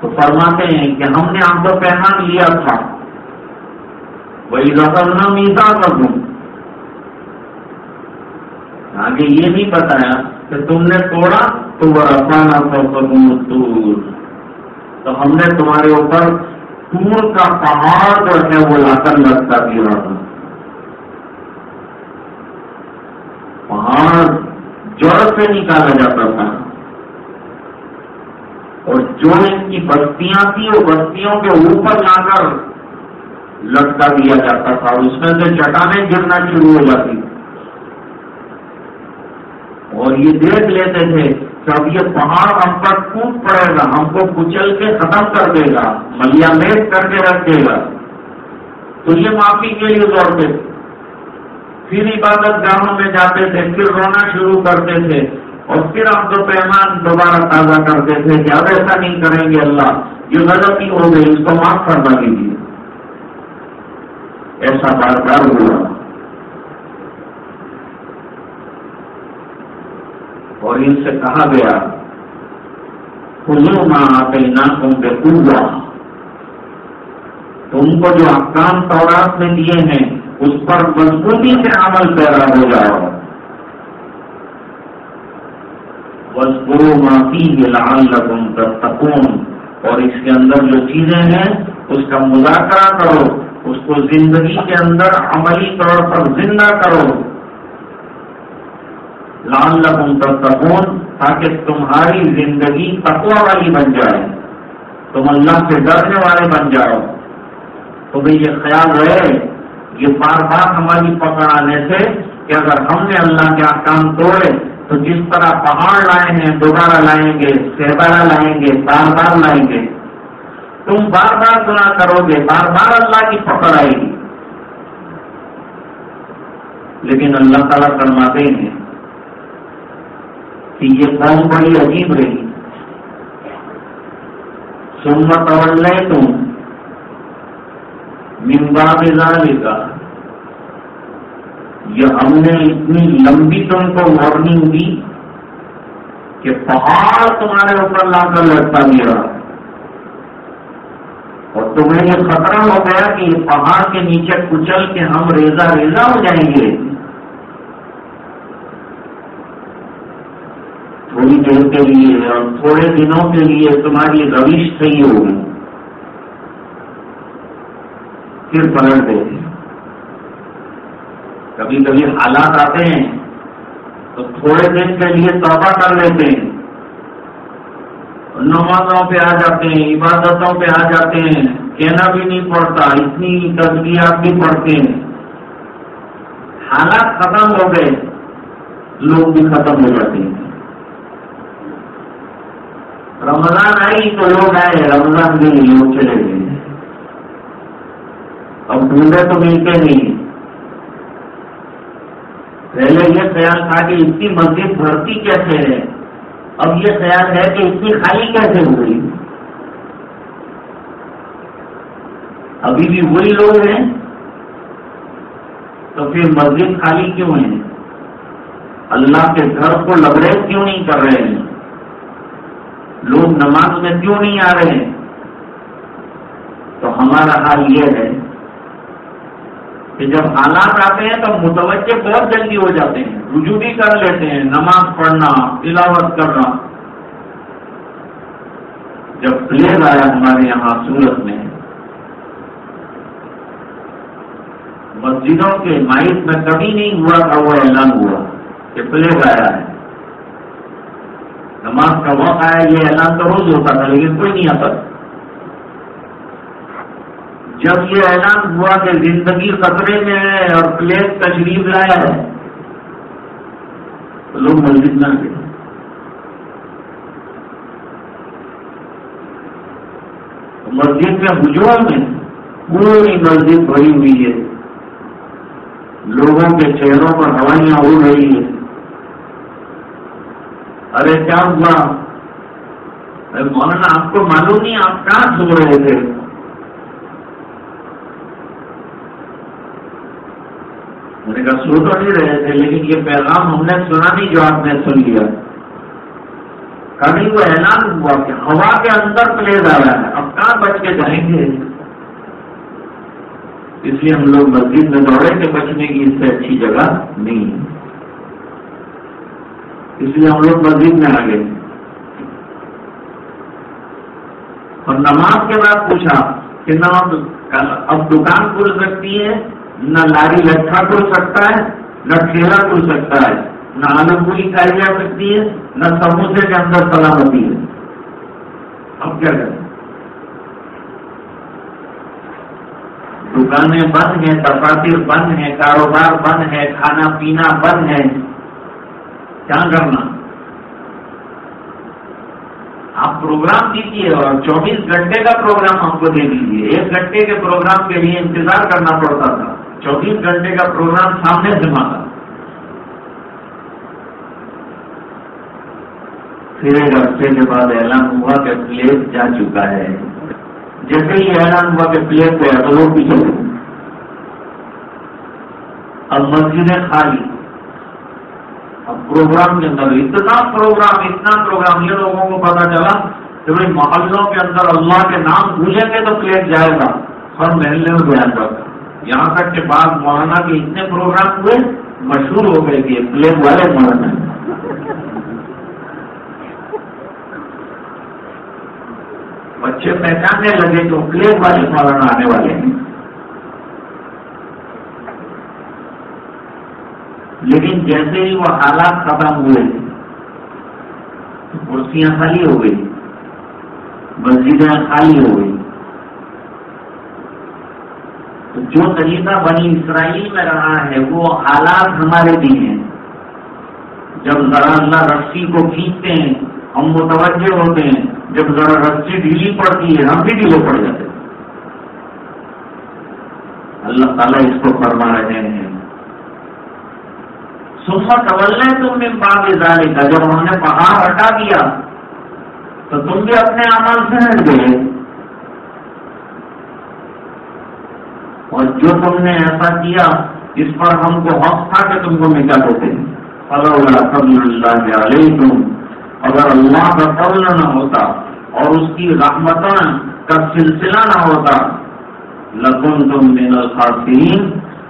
تو فرماتے ہیں کہ ہم نے آپ کو پیغام لیا تھا وہی رقم میزا کر دوں. آگے یہ نہیں بتایا کہ تم نے توڑا تو وہ رفانا دور. تو ہم نے تمہارے اوپر تور کا پہاڑ جو ہے وہ لا کر لٹکا دیا تھا. پہاڑ جڑ سے نکالا جاتا تھا اور جو ان کی بستیاں تھیں وہ بستیوں کے اوپر لا کر لٹکا دیا جاتا تھا. اس میں سے چٹانیں گرنا شروع ہو جاتی اور یہ دیکھ لیتے تھے کہ اب یہ پہاڑ ہم پر ٹوٹ پڑے گا, ہم کو کچل کے ختم کر دے گا, ملیا میٹ کر کے رکھ دے گا. تو یہ معافی کے لیے دوڑتے, پھر عبادت گاہوں میں جاتے تھے, پھر رونا شروع کرتے تھے اور پھر ہم تو پیمان دوبارہ تازہ کرتے تھے کہ اب ایسا نہیں کریں گے. اللہ یہ غلطی ہو گئی, اس کو معاف کرنا دیجیے. ایسا بار بار ہوا اور ان سے کہا گیا خذوا ما آتیناکم بقوۃ. تم کو جو احکام تورات میں دیے ہیں اس پر مضبوطی سے عمل پیرا ہو جاؤ. وَاذْكُرُوا مَا فِيهِ لَعَلَّكُمْ تَتَّقُونَ. اور اس کے اندر جو چیزیں ہیں اس کا مذاکرہ کرو, اس کو زندگی کے اندر عملی طور پر زندہ کرو. لَعَلَّكُمْ تَتَّقُونَ, تاکہ تمہاری زندگی تقویٰ والی بن جائے, تم اللہ سے ڈرنے والے بن جاؤ. تو بھی یہ خیال رہے, یہ بار بار ہماری پکڑ آنے سے کہ اگر ہم نے اللہ کے احکام توڑے تو جس طرح پہاڑ لائے ہیں دوبارہ لائیں گے, سہبارہ لائیں گے, بار بار لائیں گے. تم بار بار گناہ کرو گے, بار بار اللہ کی پکڑ آئے گی. لیکن اللہ تعالیٰ فرماتے ہیں کہ یہ قوم بڑی عجیب رہی. ثم تولیتم من بعد ذلک, یہ ہم نے اتنی لمبی تم کو وارننگ دی کہ پہاڑ تمہارے اوپر لا کر لٹکا دیا اور تمہیں یہ خطرہ ہو گیا کہ یہ پہاڑ کے نیچے کچل کے ہم ریزہ ریزہ ہو جائیں گے. تھوڑی دیر کے لیے اور تھوڑے دنوں کے لیے تمہاری روش صحیح ہوگی, پھر پلٹ دے. کبھی کبھی حالات آتے ہیں تو تھوڑے دن کے لیے توبہ کر لیتے ہیں, نمازوں پہ آ جاتے ہیں, عبادتوں پہ آ جاتے ہیں, کہنا بھی نہیں پڑتا, اتنی تسبیحات بھی پڑھتے ہیں. حالات ختم ہو گئے, لوگ بھی ختم ہو جاتے ہیں. رمضان آئی تو لوگ آئے, رمضان بھی لوگ چلے گئے. اب ڈھونڈے تو ملتے نہیں. پہلے یہ خیال تھا کہ اتنی مسجد بھرتی کیسے ہے, اب یہ خیال ہے کہ اتنی خالی کیسے ہوئی. ابھی بھی وہی لوگ ہیں تو پھر مسجد خالی کیوں ہے؟ اللہ کے گھر کو لبریز کیوں نہیں کر رہے ہیں؟ لوگ نماز میں کیوں نہیں آ رہے ہیں؟ ہمارا حال یہ ہے کہ جب حالات آتے ہیں تو متوجہ بہت جلدی ہو جاتے ہیں، رجوع بھی کر لیتے ہیں، نماز پڑھنا، تلاوت کرنا۔ جب پلیگ آیا ہمارے یہاں سورت میں، مسجدوں کے مائک میں کبھی نہیں ہوا تھا وہ اعلان ہوا کہ پلیگ آیا ہے، نماز کا وقت آیا، یہ اعلان تو روز ہوتا تھا لیکن کوئی نہیں آتا۔ جب یہ اعلان ہوا کہ زندگی خطرے میں ہے اور پلیگ تشریف لایا ہے تو لوگ مسجد میں گئے۔ مسجد کے ہجوم میں پوری مسجد بھری ہوئی ہے، لوگوں کے چہروں پر ہوائیاں اڑ رہی ہیں۔ ارے کیا ہوا؟ ارے مولانا آپ کو معلوم نہیں آپ کہاں سو رہے تھے؟ میں نے کہا سو تو نہیں رہے تھے لیکن یہ پیغام ہم نے سنا نہیں جو آپ نے سن لیا۔ کبھی وہ اعلان ہوا کہ ہوا کے اندر پلیگ آ رہا ہے، اب کہاں بچ کے جائیں گے؟ اس لیے ہم لوگ مسجد میں دوڑے کہ بچنے کی اس سے اچھی جگہ نہیں ہے، اس لیے ہم لوگ مسجد میں آ گئے۔ اور نماز کے بعد پوچھا کہ نہ اب دکان کھل سکتی ہے، نہ لاری لٹھا کھل سکتا ہے، نہ ٹھیلا کھل سکتا ہے، نہ آلو پوری کھائی جا سکتی ہے، نہ سموسے کے اندر سلامتی ہے۔ اب کیا کریں؟ دکانیں بند ہیں، دفاتر بند ہیں، کاروبار بند ہے، کھانا پینا بند ہے، کیا کرنا؟ آپ پروگرام دیجیے اور 24 گھنٹے کا پروگرام ہم کو دے دیجیے۔ 1 گھنٹے کے پروگرام کے لیے انتظار کرنا پڑتا تھا، 24 گھنٹے کا پروگرام سامنے سے مانگا۔ پھر 1 ہفتے کے بعد اعلان ہوا کہ پلیگ جا چکا ہے۔ جیسے ہی اعلان ہوا کہ پلیگ گیا تو لوگ پیچھے گئے۔ اب مسجدیں خالی، اب پروگرام کے اندر اتنا پروگرام یہ لوگوں کو پتا چلا کہ بھائی محلوں کے اندر اللہ کے نام بھولیں گے تو پلیگ جائے گا، ہر محلے میں بیان کرتا۔ یہاں تک کہ بعد مولانا کے اتنے پروگرام ہوئے مشہور ہو گئے کہ پلیگ والے مولانا ہیں۔ بچے پہچاننے لگے تو پلیگ والے مولانا آنے والے ہیں۔ لیکن جیسے ہی وہ حالات ختم ہوئے، کرسیاں خالی ہو گئی، مسجدیں خالی ہو گئی۔ جو طریقہ بنی اسرائیل میں رہا ہے وہ حالات ہمارے بھی ہیں۔ جب ذرا اللہ رسی کو کھینچتے ہیں ہم متوجہ ہوتے ہیں، جب ذرا رسی ڈھیلی پڑتی ہے ہم بھی ڈھیلے پڑ جاتے ہیں۔ اللہ تعالیٰ اس کو فرما رہے ہیں ثم توليتم من بعد ذلك، جب ہم نے پہاڑ ہٹا دیا تو تم بھی اپنے عمل سے ہٹ گئے، اور جو تم نے ایسا کیا اس پر ہم کو حق تھا کہ تم کو مٹا دیتے ہیں۔ فلولا فضل اللہ علیکم، اگر اللہ کا فضل نہ ہوتا اور اس کی رحمتوں کا سلسلہ نہ ہوتا، لکنتم من الخاسرین،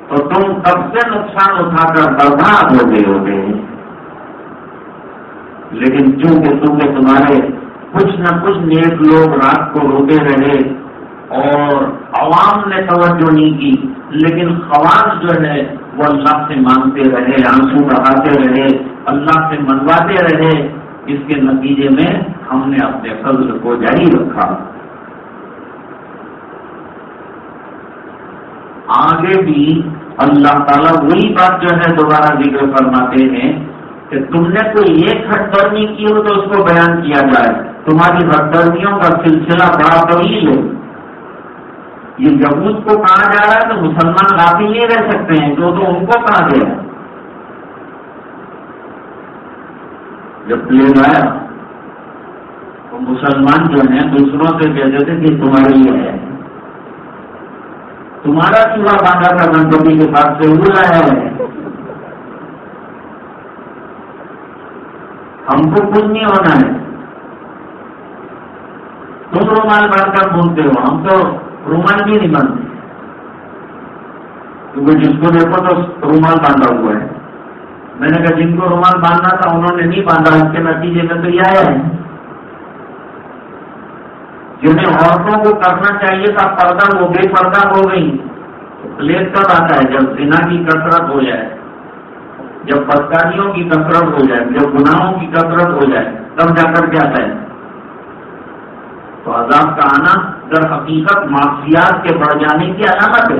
تو تم کب سے نقصان اٹھا کر برباد ہو گئے ہوتے ہیں۔ لیکن چونکہ تمہارے کچھ نہ کچھ نیک لوگ رات کو روتے رہے اور عوام نے توجہ نہیں کی، لیکن خواص جو ہے وہ اللہ سے مانگتے رہے، آنسو بہاتے رہے، اللہ سے منواتے رہے، اس کے نتیجے میں ہم نے اپنے فضل کو جاری رکھا۔ آگے بھی اللہ تعالیٰ وہی بات جو ہے دوبارہ ذکر فرماتے ہیں کہ تم نے کوئی ایک ہٹ درمی کی ہو تو اس کو بیان کیا جائے، تمہاری ہٹ درمیوں کا سلسلہ بڑا طویل ہے۔ یہ یہود کو کہا جا رہا ہے تو مسلمان غافل نہیں رہ سکتے ہیں، جو تو ان کو کہا گیا۔ جب پلیگ آیا تو مسلمان جو ہیں دوسروں سے کہتے تھے کہ تمہاری یہ ہے، تمہارا چوہا باندھا تھا گنپتی کے پاس سے وہ لایا ہے، ہم کو کچھ نہیں ہونا ہے، تم رومال باندھ کر گھومتے ہو، ہم تو رومال بھی نہیں باندھتے، کیونکہ جس کو دیکھو تو رومال باندھا ہوا ہے. میں نے کہا جن کو رومال باندھنا تھا انہوں نے نہیں باندھا، اس کے نتیجے میں تو یہ آیا ہے. جنہیں عورتوں کو کرنا چاہیے تھا پردہ، وہ بے پردہ ہو گئی. پلیٹ کب آتا ہے؟ جب زنا کی کثرت ہو جائے، جب بدکاریوں کی کثرت ہو جائے، جب گناہوں کی کثرت ہو جائے، تب جا کر کے آتا ہے. تو عذاب کا آنا در حقیقت معصیات کے بڑھ جانے کی علامت ہے.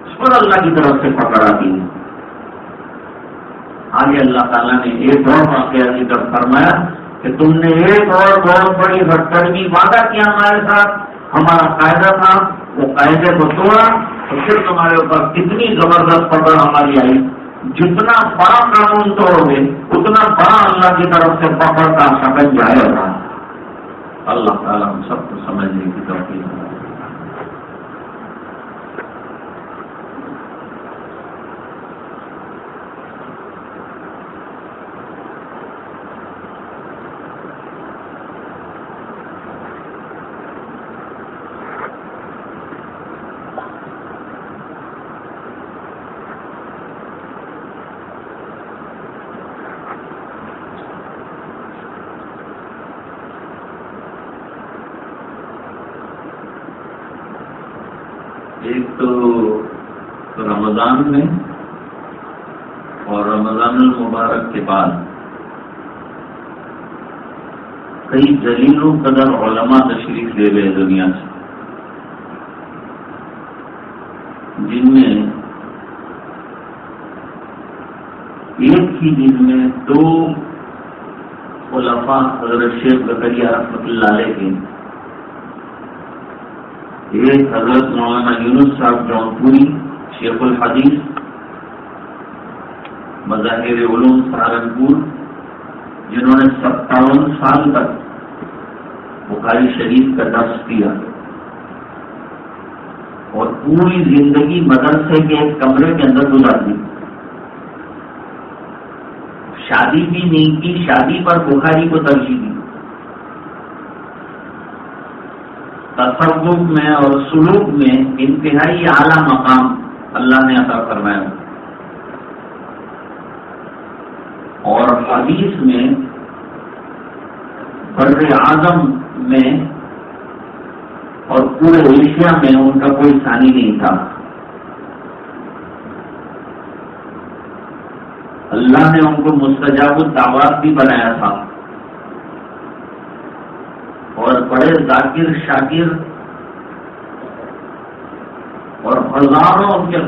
اس پر اللہ کی طرف سے پکڑ آتی ہے. آگے اللہ تعالیٰ نے ایک اور واقعہ ذکر فرمایا کہ تم نے ایک اور بہت بڑی ہٹکڑی وعدہ کیا ہمارے ساتھ، ہمارا قاعدہ تھا، وہ قاعدے کو توڑا تو پھر تمہارے اوپر کتنی زبردست پکڑ ہماری آئی. جتنا بڑا قانون توڑو گے اتنا بڑا اللہ کی طرف سے پکڑ کا شکن جائے گا. اللہ تعالیٰ ہم سب کو سمجھنے کی توفیق دے. ایک تو رمضان میں اور رمضان المبارک کے بعد کئی جلیل و قدر علماء تشریف لے گئے دنیا سے، جن میں ایک ہی دن میں 2 خلفاء حضرت شیخ زکریا رحمۃ اللہ علیہ کے، ایک حضرت مولانا یونس صاحب جونپوری شیخ الحدیث مظاہر علوم سہارنپور، جنہوں نے 57 سال تک بخاری شریف کا درس دیا اور پوری زندگی مدرسے کے ایک کمرے کے اندر گزار دی. شادی بھی نہیں کی، شادی پر بخاری کو ترجیح دی. تصوف میں اور سلوک میں انتہائی اعلیٰ مقام اللہ نے عطا فرمایا، اور حدیث میں بر اعظم میں اور پورے ایشیا میں ان کا کوئی ثانی نہیں تھا. اللہ نے ان کو مستجاب الدعوات بھی بنایا تھا اور بڑے ذاکر شاکر اور ہزاروں ان کے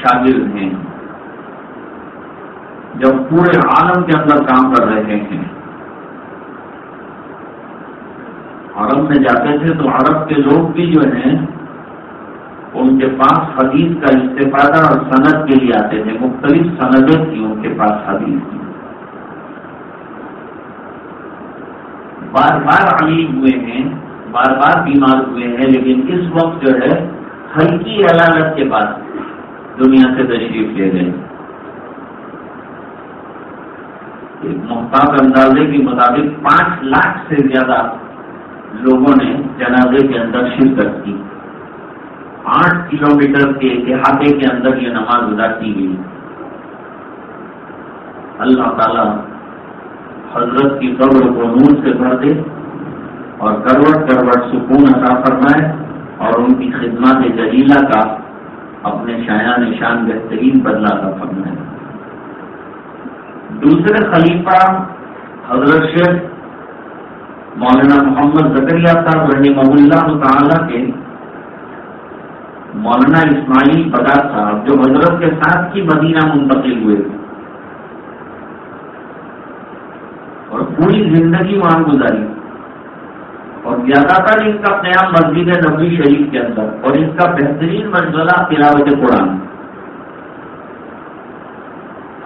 شاگرد ہیں جب پورے عالم کے اندر کام کر رہے ہیں. عرب میں جاتے تھے تو عرب کے لوگ بھی جو ہیں ان کے پاس حدیث کا استفادہ اور سند کے لیے آتے تھے. مختلف سندیں تھیں ان کے پاس حدیث کی. بار بار علیج ہوئے ہیں، بار بار بیمار ہوئے ہیں، لیکن اس وقت جو ہے ہلکی علالت کے بعد دنیا سے تشریف لے گئے. ایک محتاط اندازے کے مطابق 5 لاکھ سے زیادہ لوگوں نے جنازے کے اندر شرکت کی. 8 کلومیٹر کے احاطے کے اندر یہ نماز ادا کی گئی. اللہ تعالی حضرت کی قبر کو نور سے بھر دے اور کروٹ کروٹ سکون عطا فرمائے اور ان کی خدمات جلیلہ کا اپنے شایان نشان بہترین بدلہ عطا فرمائے. دوسرے خلیفہ حضرت شیخ مولانا محمد زکریا صاحب رحمہ اللہ تعالی کے مولانا اسماعیل بغداد صاحب جو حضرت کے ساتھ ہی مدینہ منتقل ہوئے اور پوری زندگی وہاں گزاری، اور زیادہ تر ان کا قیام مسجد نبوی شریف کے اندر، اور ان کا بہترین مشغلہ تلاوت قرآن.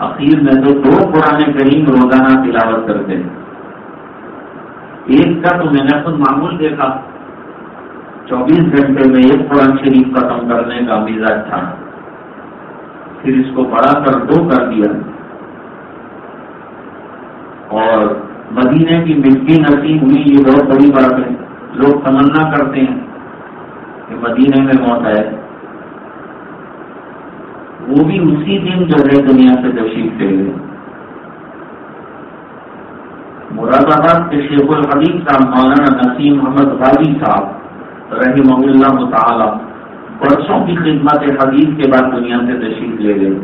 اخیر میں تو 2 قرآن کریم روزانہ تلاوت کرتے ہیں. ایک کا تو میں نے خود معمول دیکھا، 24 گھنٹے میں 1 قرآن شریف ختم کرنے کا مزاج تھا، پھر اس کو بڑھا کر 2 کر دیا. اور مدینے کی مٹی نصیب ہوئی، یہ بہت بڑی بات ہے. لوگ تمنا کرتے ہیں کہ مدینے میں موت آئے، وہ بھی اسی دن جو ہے دنیا سے تشریف لے گئے۔ مراد آباد کے شیخ الحدیث صاحب مولانا نسیم محمد غازی صاحب رحمہ اللہ تعالی برسوں کی خدمت حدیث کے بعد دنیا سے تشریف لے گئے۔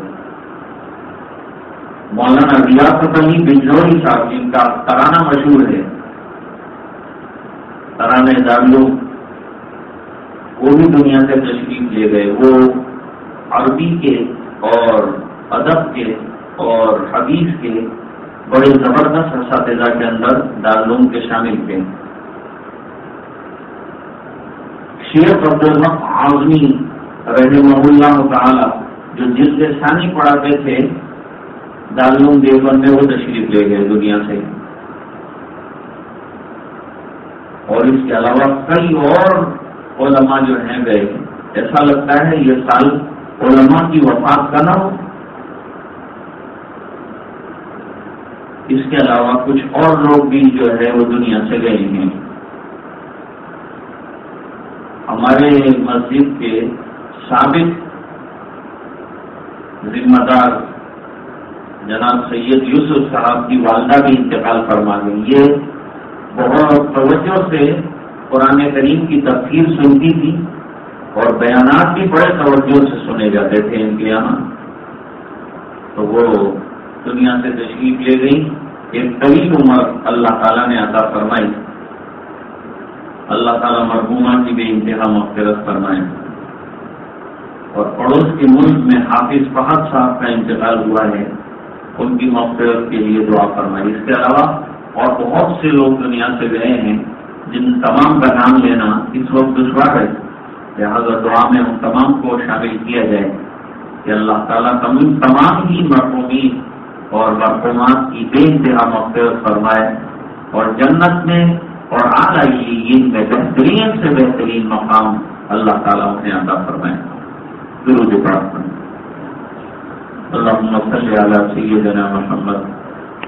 مولانا ریاست علی بجنوری صاحب جن کا ترانہ مشہور ہے، ترانے دارلو، وہ بھی دنیا سے تشریف لے گئے۔ وہ عربی کے اور ادب کے اور حدیث کے بڑے زبردست اساتذہ کے اندر دارالعلوم کے شامل تھے۔ شیخ عبدالحق اعظمی رحمہ اللہ تعالی جو جلد ثانی پڑھاتے تھے دارالعلوم دیوبند میں، وہ تشریف لے گئے دنیا سے۔ اور اس کے علاوہ کئی اور علماء جو ہیں گئے۔ ایسا لگتا ہے یہ سال علماء کی وفات کا نہ ہو۔ اس کے علاوہ کچھ اور لوگ بھی جو ہے وہ دنیا سے گئے ہیں۔ ہمارے مسجد کے سابق ذمہ دار جناب سید یوسف صاحب کی والدہ بھی انتقال فرما گئی۔ یہ بہت توجہ سے قرآن کریم کی تفسیر سنتی تھی اور بیانات بھی بڑے توجہ سے سنے جاتے تھے ان کے یہاں، تو وہ دنیا سے تشریف لے گئی۔ ایک طویل عمر اللہ تعالیٰ نے عطا فرمائی۔ اللہ تعالیٰ مرحومہ کی بے انتہا مغفرت فرمائے۔ اور پڑوس کے ملک میں حافظ فہد صاحب کا انتقال ہوا ہے، ان کی مغفرت کے لیے دعا فرمائی۔ اس کے علاوہ اور بہت سے لوگ دنیا سے گئے ہیں جن تمام کا نام لینا اس وقت دشوار ہے، لہٰذا دعا میں ان تمام کو شامل کیا جائے کہ اللہ تعالیٰ تمام ہی مرحومین اور مرحومات کی بے انتہا مغفرت فرمائے اور جنت میں اور اعلیٰ علیین میں بہترین سے بہترین مقام اللہ تعالیٰ انہیں عطا فرمائے۔ درود پڑھیں۔ اللهم صل على سيدنا محمد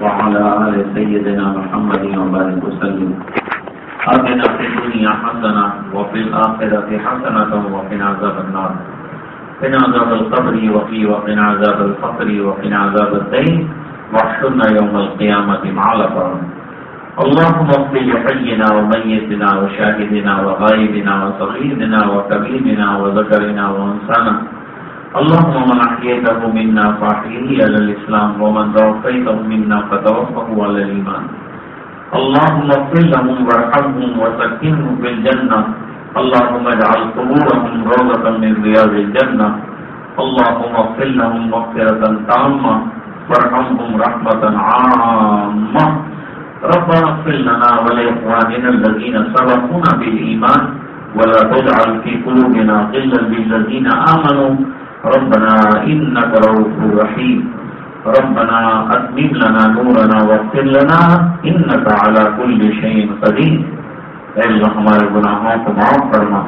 وعلى آل سيدنا محمد وبارك وسلم۔ آتنا في الدنيا حسنة وفي الآخرة حسنة وقنا عذاب النار، قنا عذاب القبر وقنا عذاب الفقر وقنا عذاب الدين واحشرنا يوم القيامة مع الأبرار۔ اللهم اغفر لحينا وميتنا وشاهدنا وغائبنا وصغيرنا وكبيرنا وذكرنا وأنثانا، اللهم من أحييته منا فأحيه على الإسلام ومن توفيته منا فتوفه على الإيمان، اللهم اغفر لهم وارحمهم وسكنهم في الجنة، اللهم اجعل قبورهم روضة من رياض الجنة، اللهم اغفر لهم مغفرة تامة وارحمهم رحمة عامة، ربنا اغفر لنا ولإخواننا الذين سبقونا بالإيمان ولا تجعل في قلوبنا غلا للذين آمنوا ربنا إنك رؤوف رحيم، ربنا أتمم لنا نورنا واغفر لنا إنك على كل شيء قدير۔ اے اللہ ہمارے گناہوں کو معاف فرما،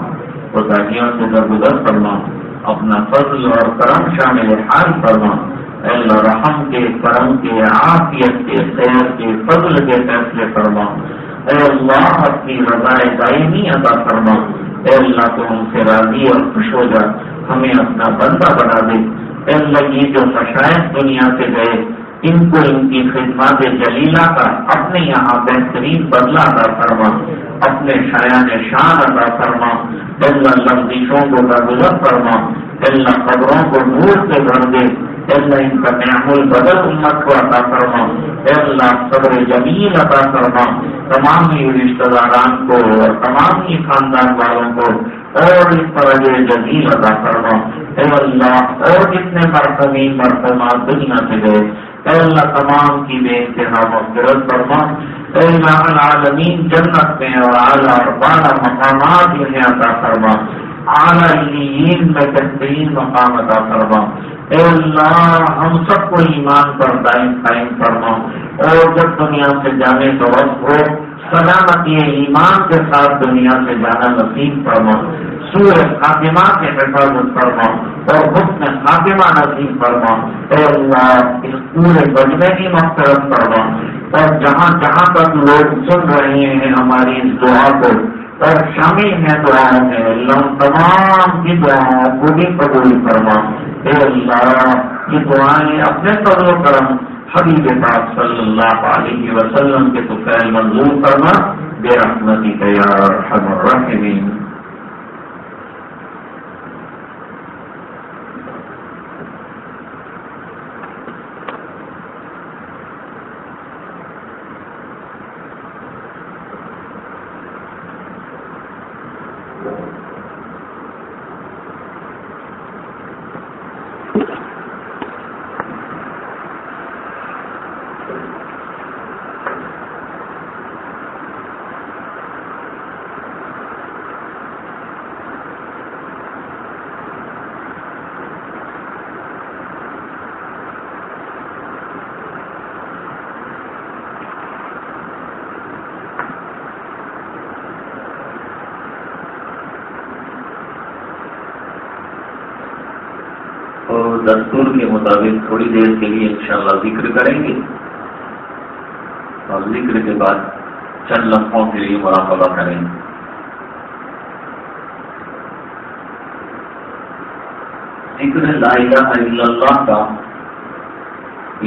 کوتاہیوں سے درگزر فرما، اپنا فضل اور کرم شامل حال فرما۔ اے اللہ رحم کے، کرم کے، عافیت کے، خیر کے، فضل کے فیصلے فرما۔ اے اللہ اپنی رضا دائمی عطا فرما۔ اے اللہ تو ہم سے راضی اور خوش ہو جا، ہمیں اپنا بندہ بنا دے۔ اے اللہ یہ جو مشائخ دنیا سے گئے ان کو ان کی خدمات جلیلہ کا اپنے یہاں بہترین بدلہ عطا فرما، اپنے شایان شان عطا فرما۔ اے اللہ لفظوں کو درگزر فرما۔ اے اللہ قبروں کو نور سے بھر دے۔ اے اللہ ان کا نعم البدل امت کو عطا فرما۔ اے اللہ صبر جمیل عطا فرما۔ تمام ہی رشتہ داران کو اور تمام ہی خاندان والوں کو اور اس طرح جمیل عطا فرما۔ اے اللہ اور جتنے مرحومین مرحومات دنیا سے گئے اے اللہ تمام کی بے انتہا مغفرت فرما۔ اے اللہ العالمین جنت میں اور اعلیٰ اور بالا مقامات انہیں عطا فرما، اعلیٰ علیین میں بہترین مقام عطا فرما۔ اے اللہ ہم سب کو ایمان پر دائم قائم فرما اور جب دنیا سے جانے کا وقت ہو سلامتی ایمان کے ساتھ دنیا سے جانا نصیب فرما، سوء خاتمہ سے حفاظت فرما اور حسن خاتمہ نصیب فرما۔ اے اللہ اس پورے بجنے کی مغفرت فرما اور جہاں جہاں تک لوگ سن رہے ہیں ہماری اس دعا کو اور شامل ہے دعا میں اللہ تمام کی دعا کو بھی قبول فرما. اے اللہ یہ دعائیں اپنے فضل و کرم حبیب پاک صلی اللہ علیہ وسلم کے تو فعل منظور فرما برحمتک یا ارحم الراحمین. دستور کے مطابق تھوڑی دیر کے لیے انشاءاللہ ذکر کریں گے اور ذکر کے بعد چند لمحوں کے لیے مراقبہ کریں گے. ذکر لا الہ الا اللہ کا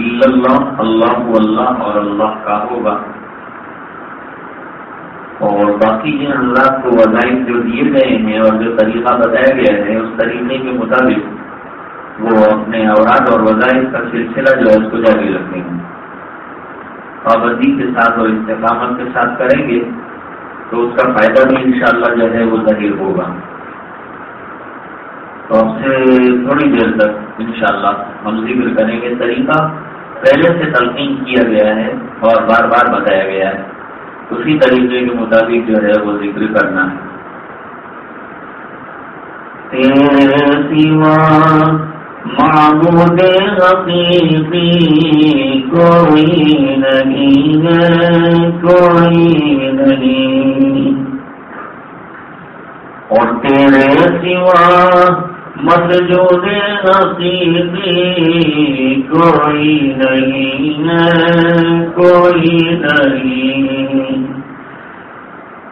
الا اللہ اللہ اللہ اور اللہ کا ہوگا اور باقی جن حضرات کو وظائف جو دیے گئے ہیں اور جو طریقہ بتایا گیا ہے اس طریقے کے مطابق وہ اپنے اوراد اور وظائف کا سلسلہ جو ہے اس کو جاری رکھیں گے. پابندی کے ساتھ اور استقامت کے ساتھ کریں گے تو اس کا فائدہ بھی انشاءاللہ جو ہے وہ ظاہر ہوگا. تو اب سے تھوڑی دیر تک انشاءاللہ ہم ذکر کریں گے. طریقہ پہلے سے تلقین کیا گیا ہے اور بار بار بتایا گیا ہے, اسی طریقے کے مطابق جو ہے وہ ذکر کرنا ہے. تیرے سوا معبود حقیقی کوئی نہیں ہے, کوئی نہیں, اور تیرے سوا مسجود حقیقی کوئی نہیں ہے, کوئی نہیں,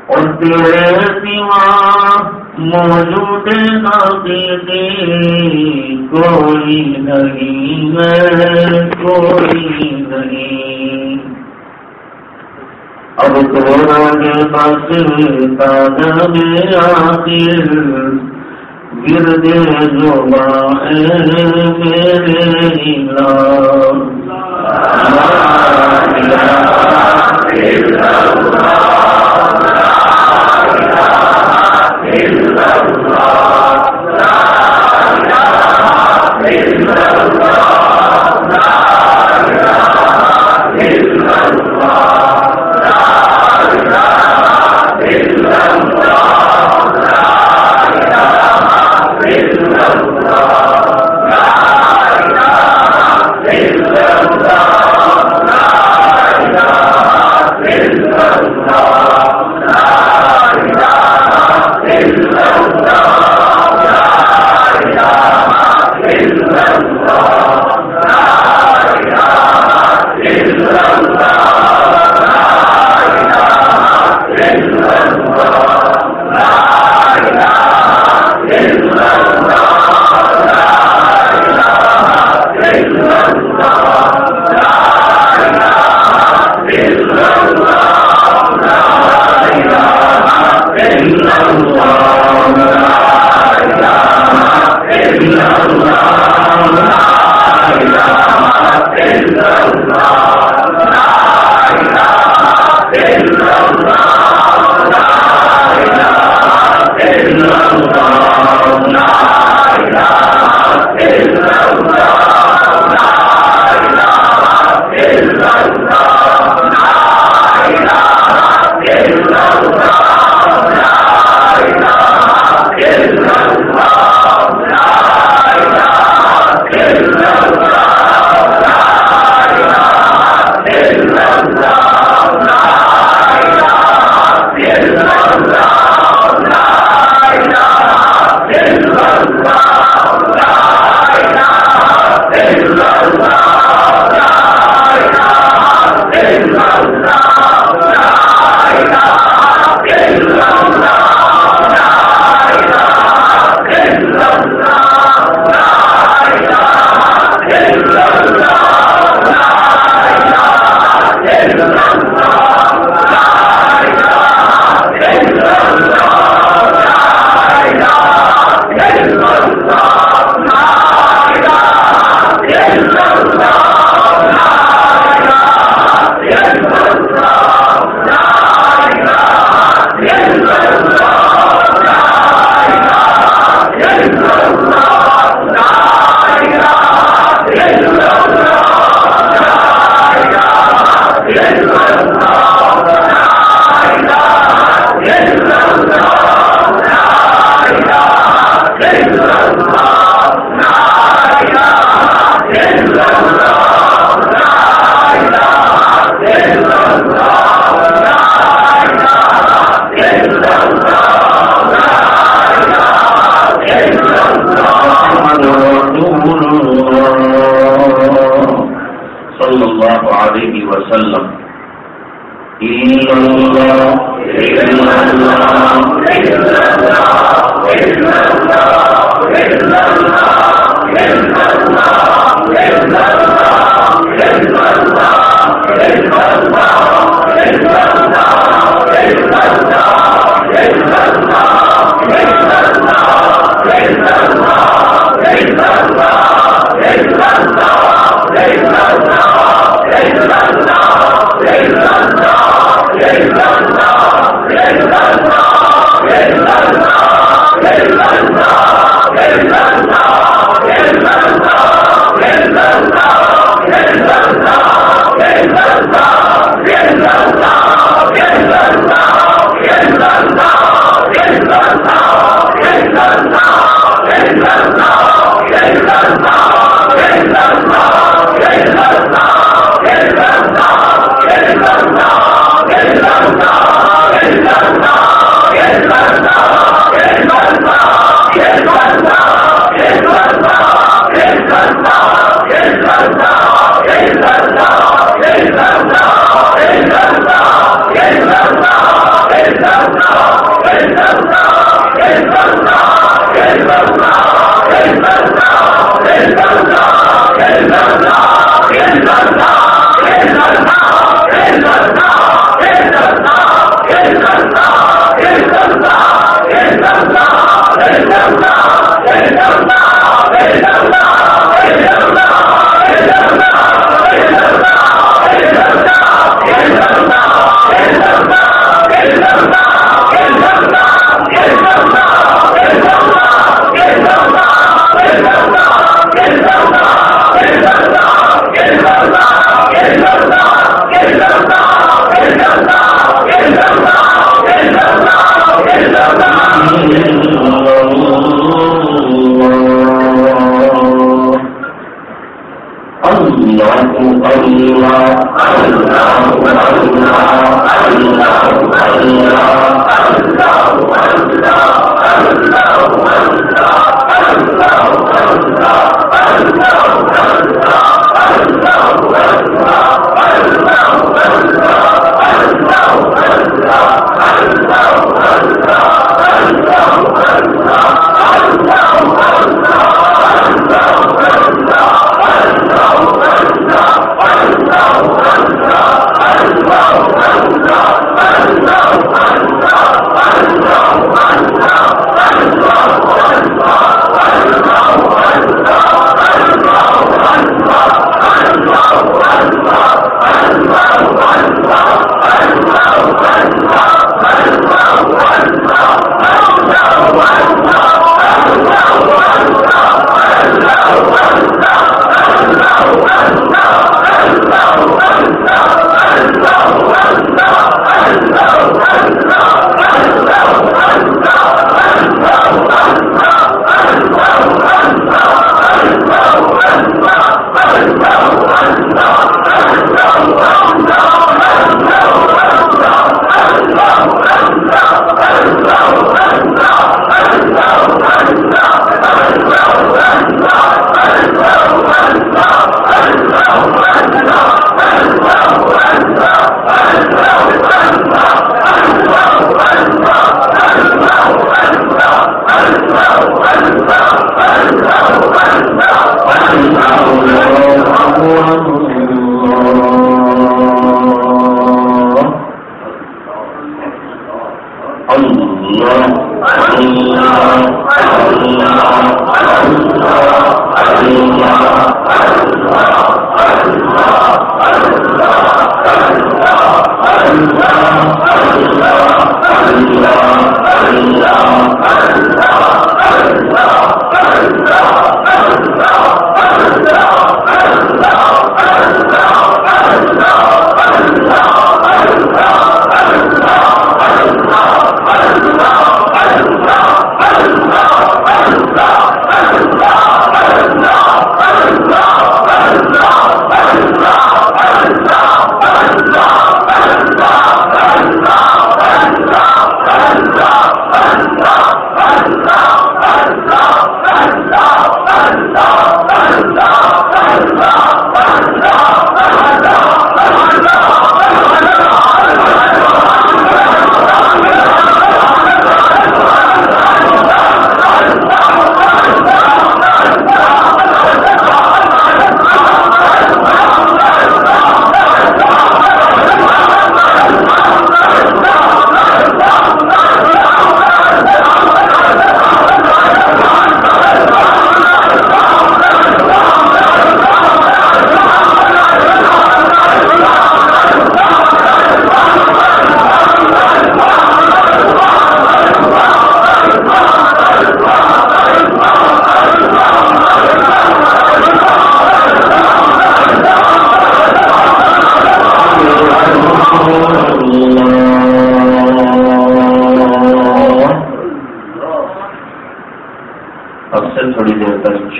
اور تیرے سوا موجود حقیقی کوئی نہیں ہے, کوئی نہیں. اب تو بس قدم آخر ورد زبان میرے الہ لا الہ الا اللہ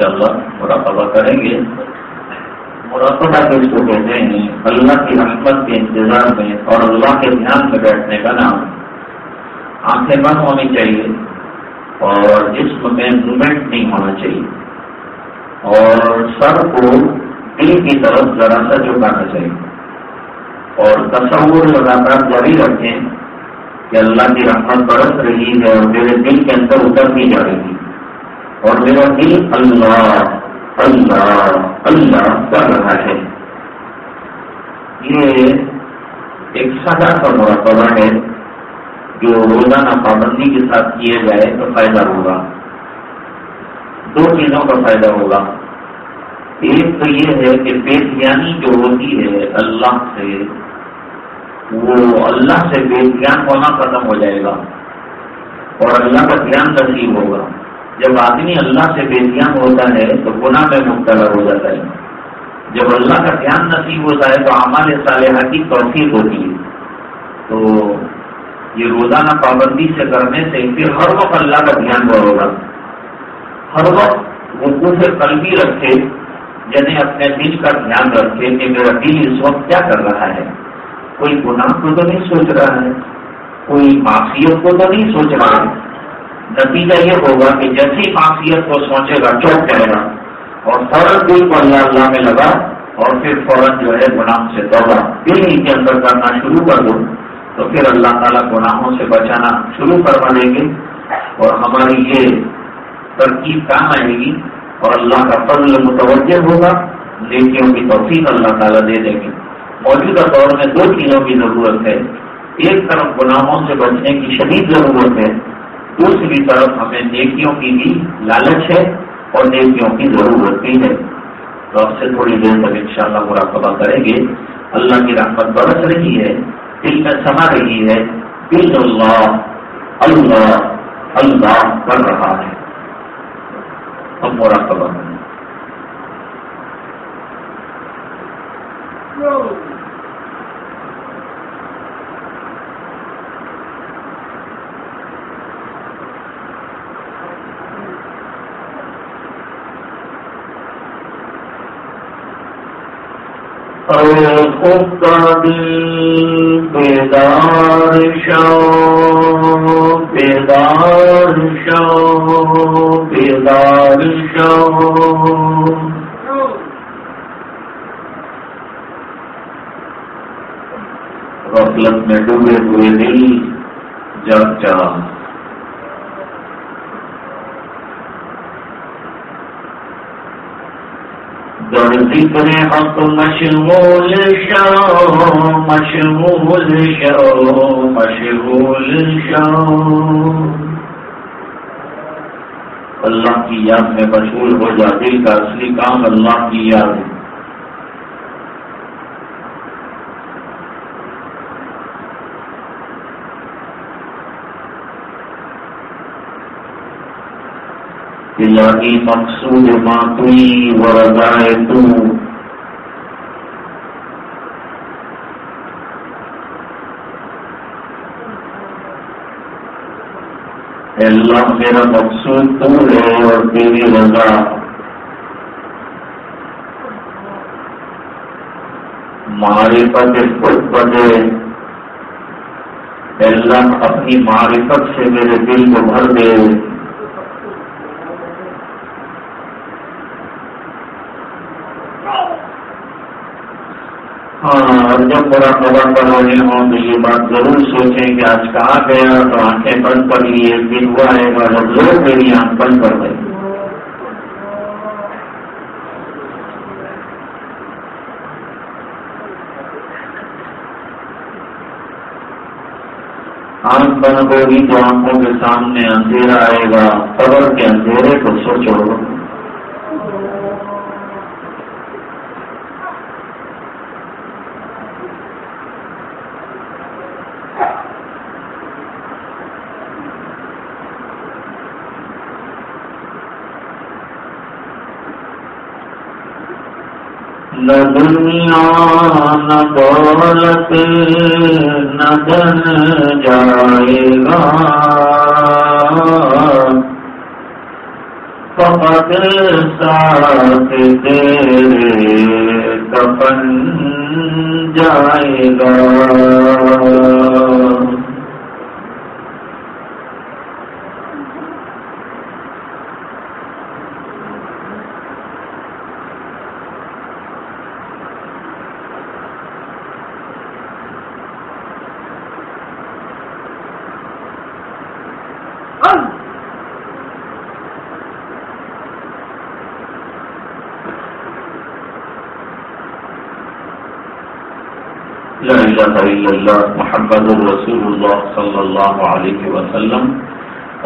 انشاءاللہ مراقبہ کریں گے. مراقبہ کس کو کہتے ہیں؟ اللہ کی رحمت کے انتظار میں اور اللہ کے دھیان میں بیٹھنے کا نام. آنکھیں بند ہونی چاہیے اور جسم میں موومنٹ نہیں ہونا چاہیے اور سر کو دل کی طرف ذرا سا جھکانا چاہیے اور تصور لگاتار جاری رکھیں کہ اللہ کی رحمت برس رہی ہے اور میرے دل کے اندر اترتی جا رہی ہے اور میرا دل اللہ اللہ اللہ کر رہا ہے. یہ ایک سادہ سا مراقبہ ہے جو روزانہ پابندی کے ساتھ کیے جائے تو فائدہ ہوگا. دو چیزوں کا فائدہ ہوگا. ایک تو یہ ہے کہ بے دھیانی جو ہوتی ہے اللہ سے، وہ اللہ سے بے دھیان ہونا ختم ہو جائے گا اور اللہ کا دھیان نصیب ہوگا. جب آدمی اللہ سے بے دھیان ہوتا ہے تو گناہ میں مبتلا ہو جاتا ہے. جب اللہ کا دھیان نصیب ہوتا ہے تو اعمال صالحہ کی توفیق ہوتی ہے. تو یہ روزانہ پابندی سے کرنے سے پھر ہر وقت اللہ کا دھیان ہوگا. ہر وقت وقوف قلبی رکھے، یعنی اپنے دل کا دھیان رکھے کہ میرا دل اس وقت کیا کر رہا ہے. کوئی گناہ کو تو نہیں سوچ رہا ہے، کوئی معصیت کو تو نہیں سوچ رہا ہے. نتیجہ یہ ہوگا کہ جیسی معصیت کو سوچے گا چوک جائے گا اور فوراً دل کو اللہ اللہ میں لگا اور پھر فوراً جو ہے گناہ سے توبہ دل ہی کے اندر کرنا شروع کر دو تو پھر اللہ تعالیٰ گناہوں سے بچانا شروع کروا دیں گے اور ہماری یہ ترکیب کام آئے گی اور اللہ کا فضل متوجہ ہوگا. نیکیوں کی توفیق اللہ تعالیٰ دے دیں گے. موجودہ دور میں دو چیزوں کی ضرورت ہے. ایک طرف گناہوں سے بچنے کی شدید ضرورت ہے، دوسری طرف ہمیں نیکیوں کی بھی لالچ ہے اور نیکیوں کی ضرورت بھی ہے. تو اب سے تھوڑی دیر تک انشاءاللہ مراقبہ کریں گے. اللہ کی رحمت برس رہی ہے، دل میں سما رہی ہے، دل اللہ اللہ اللہ کر رہا ہے. اب مراقبہ کریں. بیدار شو بیدار شو بیدار شو. غفلت میں ڈوبے ہوئے دل جگ جا. در ذکر حق مشغول شو مشغول شو مشغول شو. اللہ کی یاد میں مشغول ہو جا. دل کا اصلی کام اللہ کی یاد ہے. الہی مقصود ماتوی و رضائے تو. اللہ میرا مقصود تو ہے اور تیری رضا. معرفت خود بنے. اللہ اپنی معرفت سے میرے دل کو بھر دے. اور جب مراقبہ کر رہے ہوں تو یہ بات ضرور سوچیں کہ آج کہاں گیا تو آنکھیں بند کر لی. ایک دن ہوا ہے گا جب لوگ میری آنکھ بند کر گئی. آنکھ بند ہوگی تو آنکھوں کے سامنے اندھیرا آئے گا. قبر کے اندھیرے کو سوچو. نہ دنیا نہ دولت نہ دن جائے گا. فقط ساتھ تیرے کفن جائے گا. لا الہ الا اللہ محمد رسول اللہ صلی اللہ علیہ وسلم.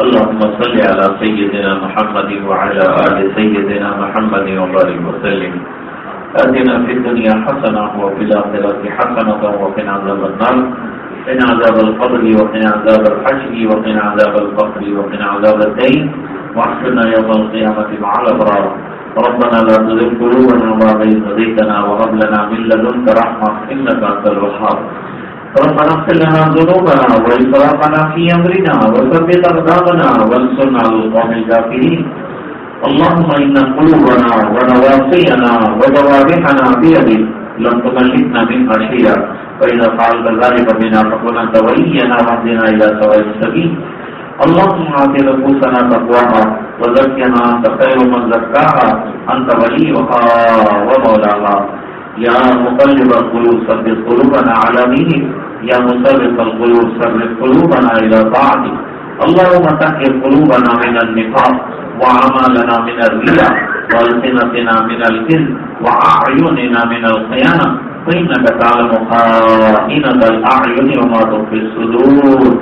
اللهم صل على سيدنا محمد وعلى آل سيدنا محمد وبارك وسلم. آتنا في الدنيا حسنة وفي الآخرة حسنة وقنا عذاب النار. قنا عذاب القبر وقنا عذاب الحشر وقنا عذاب الفقر وقنا عذاب الدين واحشرنا يوم القيامة مع الأبرار. ربنا لا تزغ قلوبنا بعد إذ هديتنا وهب لنا من لدنك رحمة إنك أنت الوهاب. ربنا اغفر لنا ذنوبنا وإسرافنا في أمرنا وثبت أقدامنا وانصرنا على القوم الكافرين. اللهم إن قلوبنا ونواصينا وجوارحنا بيدك لم تملكنا منها شيئا فإذا فعلت ذلك بنا فكن أنت ولينا واهدنا إلى سواء السبيل. اللهم آت نفوسنا تقواها وزكها أنت خير من زكاها أنت وليها ومولاها. يا مقلب القلوب ثبت قلوبنا على دينك. يا مصرف القلوب صرف قلوبنا إلى طاعتك. اللهم طهر قلوبنا من النفاق وأعمالنا من الرياء وألسنتنا من الكذب وأعيننا من الخيانة فإنك تعلم خائنة الأعين وما تخفي الصدور.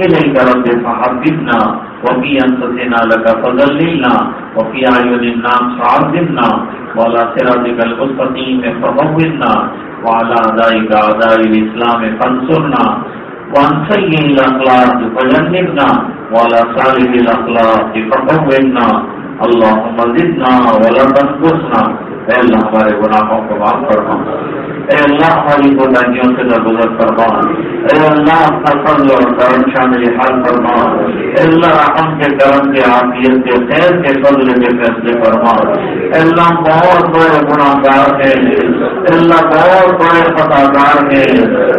إليك رب فحببنا وفي أنفسنا لك فذللنا وفي أعين الناس فعظمنا وعلى صراطك المستقيم فقومنا وعلى أعدائك أعداء الإسلام فانصرنا وعن سيء الأخلاق فجنبنا وعلى صالح الأخلاق فقومنا. اللهم زدنا ولا تنقصنا. اے اللہ ہمارے گناہوں کو معاف فرما. اے اللہ ہماری کوتاہیوں سے درگزر فرما. اے اللہ اپنا فضل اور کرم شامل حال فرما. اے اللہ رحم کے کرم کے عافیت کے خیر کے فضل کے فیصلے فرما. اے اللہ بہت بڑے گناہ گار ہیں. اے اللہ بہت بڑے خطا کار ہیں.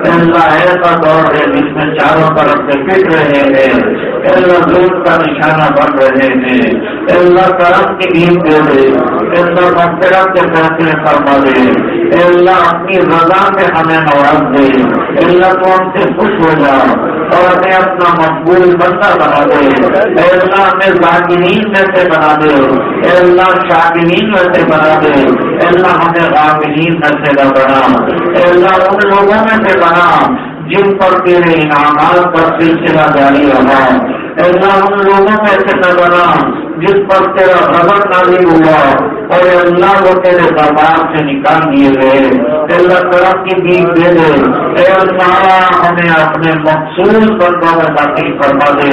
اے اللہ ایسا دور ہے جس میں چاروں طرف سے پٹ رہے ہیں. اے اللہ ظلم کا نشانہ بن رہے ہیں. اے اللہ کرم کی نیند دے دے. اے اللہ مغفرت کے فیصلے فرما دے. اے اللہ اپنی رضا میں ہمیں نواز دے. اے اللہ تو ہم سے خوش ہو جا اور ہمیں اپنا مقبول بندہ بنا دے. اے اللہ ہمیں ذاکرین میں سے بنا دے. اے اللہ شاکرین میں سے بنا دے. اے اللہ ہمیں غافلین میں سے نہ بنا. اے اللہ ان لوگوں میں سے بنا جن پر تیرے انعامات کا سلسلہ جاری رہا. اے اللہ ان لوگوں میں سے نہ بنا جس پر تیرا غضب نازل ہوا اور اللہ کو تیرے دربار سے نکال دیے گئے. اے اللہ کرم کی بھیک دے دے. اے اللہ ہمیں اپنے مخصوص بندوں میں داخل فرما دے.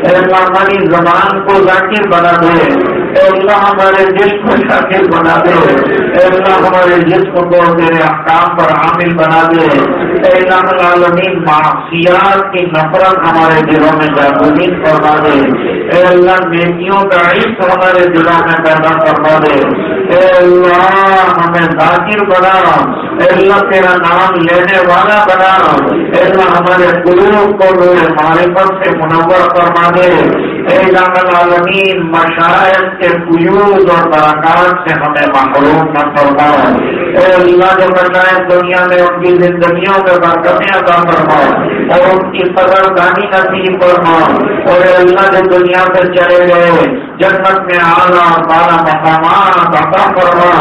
اے اللہ ہماری زبان کو ذاکر بنا دے. اے اللہ ہمارے جسم کو شاکر بنا دے. اے اللہ ہمارے جسم کو تیرے احکام پر عامل بنا دے. اے اللہ العالمین معصیات کی نفرت ہمارے دلوں میں جاگزین فرما دے. اے اللہ نیکیوں کا عشق ہمارے دلوں میں پیدا فرما دے. اے اللہ ہمیں ذاکر بنا. اے اللہ تیرا نام لینے والا بنا. اے اللہ ہمارے قلوب کو نور معرفت سے منور فرما دے. اے الہ العالمین مشائخ کے فیوض اور برکات سے ہمیں محروم نہ فرما. اے اللہ جو مشائخ دنیا میں ان کی زندگیوں میں برکتیں عطا فرما اور ان کی قدردانی نصیب فرما. اور اے اللہ جو دنیا سے چلے گئے جنت میں اعلیٰ بالا مقامات عطا فرما.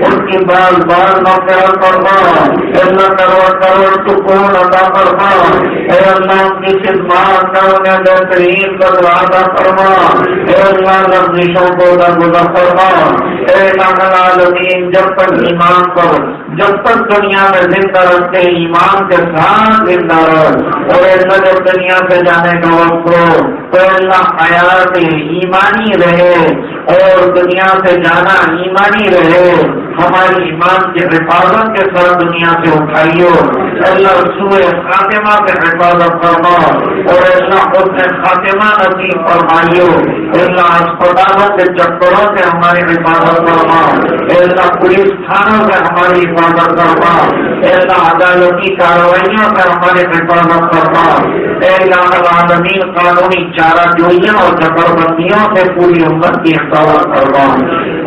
ان کی بال بال مغفرت فرما. اے اللہ کروڑ کروڑ سکون عطا فرما. اے اللہ ان کی خدمات کا انہیں بہترین بدلہ عطا فرما. اے اللہ لفظوں کو درگزر فرما. اے الہ العالمین جب تک ایمان پر جب تک دنیا میں زندہ رکھتے ایمان کے ساتھ زندہ رہ. اور ایسا جب دنیا سے جانے کا وقت ہو تو اللہ حیات ایمانی رہے اور دنیا سے جانا ایمانی رہے. ہماری ایمان کی حفاظت کے سر دنیا سے اٹھائیو، اللہ سوء خاتمہ سے حفاظت فرما، اور اللہ خود سے خاتمہ نصیب فرمائیو، اللہ اسپتالوں کے چکروں سے ہماری حفاظت فرما، اللہ پولیس تھانوں سے ہماری حفاظت فرما، اللہ عدالتی کارروائیوں سے ہماری حفاظت فرما، اللہ العالمین قانونی چارہ جوئیوں اور جبر بندیوں سے پوری امت کی حفاظت فرما،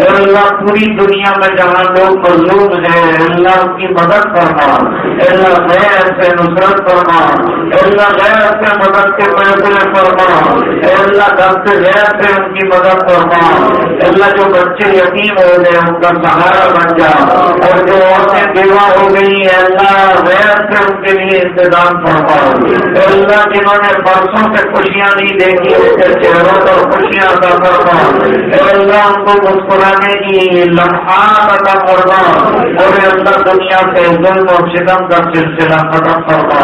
اللہ پوری دنیا میں جہاں لوگ مظلوم ہیں اللہ ان کی مدد فرما، اللہ غیر سے نصرت فرما، اللہ غیر سے مدد کے فیصلے فرما، اللہ گھر سے غیر سے ان کی مدد فرما، اللہ جو بچے یتیم ہو گئے ان کا سہارا بن جا، اور جو عورتیں بیوہ ہو گئی ہیں اللہ غیر سے ان کے لیے انتظام فرما، اللہ جنہوں نے برسوں سے خوشیاں نہیں دیکھی ان کے چہروں پر خوشیاں عطا فرما، اللہ ان کو مسکرانے کی لمحات عطا فرما، اور اللہ دنیا سے ظلم و ستم کا سلسلہ ختم فرما،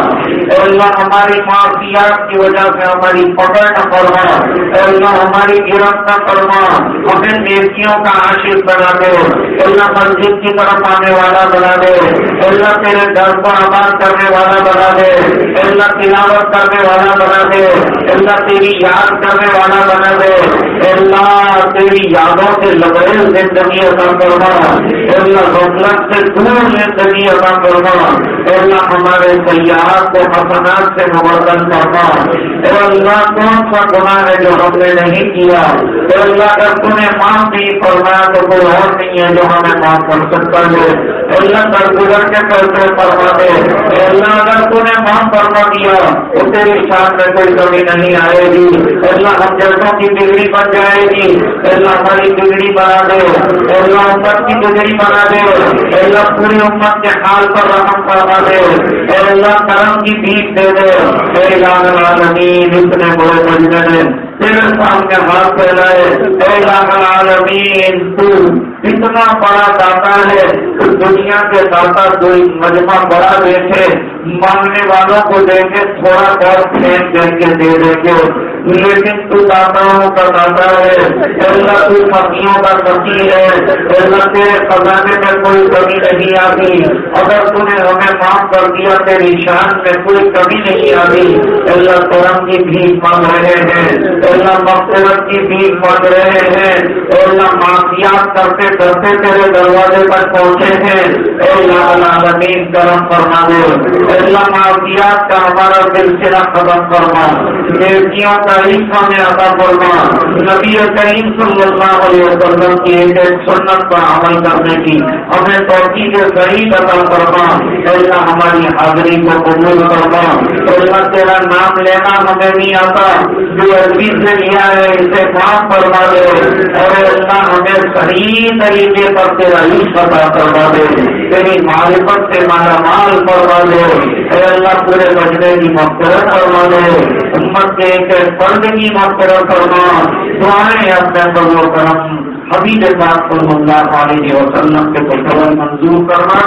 اللہ ہماری معافیات کی وجہ سے ہماری پکڑ نہ فرما، اللہ ہماری گرفت نہ فرما، ہمیں نیکیوں کا عاشق بنا دے، اللہ مسجد کی طرف آنے والا بنا دے، اللہ تیرے گھر کو آباد کرنے والا بنا دے، اللہ تلاوت کرنے والا بنا دے، اللہ تیری یاد کرنے والا بنا دے، اللہ تیری یادوں سے لبریز زندگی عطا فرما، اللہ غفلت سے دور زندگی عطا فرما، اللہ ہمارے سیاحت کو حسنات سے مبدل فرما، اللہ کون سا گناہ ہے جو ہم نے نہیں کیا، اللہ اگر تم نے معاف نہیں فرمایا تو کوئی اور نہیں ہے جو ہمیں معاف کر سکتا ہے، اللہ درگزر کے فیصلے فرما دے، اللہ اگر تم نے معاف فرما دیا تو تیری شان میں کوئی کمی نہیں آئے گی، اللہ ہم جیسوں کی بگڑی بن جائے گی، اللہ ہماری بگڑی بنا دے، اللہ امت کی بگڑی بنا دے، اللہ پوری امت کے حال پر رحم فرما دے، اللہ کرم کی بھیک دے دے، اے الہ العالمین اتنے بڑے مجمع نے تیرے سامنے ہاتھ پھیلائے، اے الہ العالمین تو اتنا بڑا داتا ہے، دنیا کے داتا کوئی مجمع بڑا دیکھے، مانگنے والوں کو دیکھے تھوڑا بہت پھینک دے کے دے دے کے، لیکن تو داتاؤں کا داتا ہے، اللہ تو فقیروں کا فقیر ہے، اللہ تیرے خزانے میں کوئی کمی نہیں آتی، اگر تو نے ہمیں معاف کر دیا تیری شان میں کوئی کمی نہیں آتی، اللہ کرم کی بھیک مانگ رہے ہیں، اللہ مغفرت کی بھیک مانگ رہے ہیں، اللہ معافیات کرتے کرتے تیرے دروازے پر پہنچے ہیں، اللہ العالمین کرم فرما دے، اللہ معافیات کا ہمارا سلسلہ ختم فرما، نیکیوں کا حصہ میں عطا فرما، نبی کریم صلی اللہ علیہ وسلم کی ایک سنت پر عمل کرنے کی ہمیں توفیق صحیح عطا فرما، اللہ ہماری حاضری کو قبول فرما، اللہ تیرا نام لینا ہمیں نہیں آتا، جو عربی سے لیا ہے اسے معاف فرما دے، اور اللہ ہمیں صحیح طریقے پر تیرا عشق عطا فرما دے، تیری معرفت سے مالا مال فرما دے، اے اللہ پورے مجمع کی مغفرت فرما دے، امت کے ایک فرد کی مغفرت فرما، دعائیں اپنے فضل و کرم حبیب پاک صلی اللہ علیہ وسلم کے قبول منظور کرنا،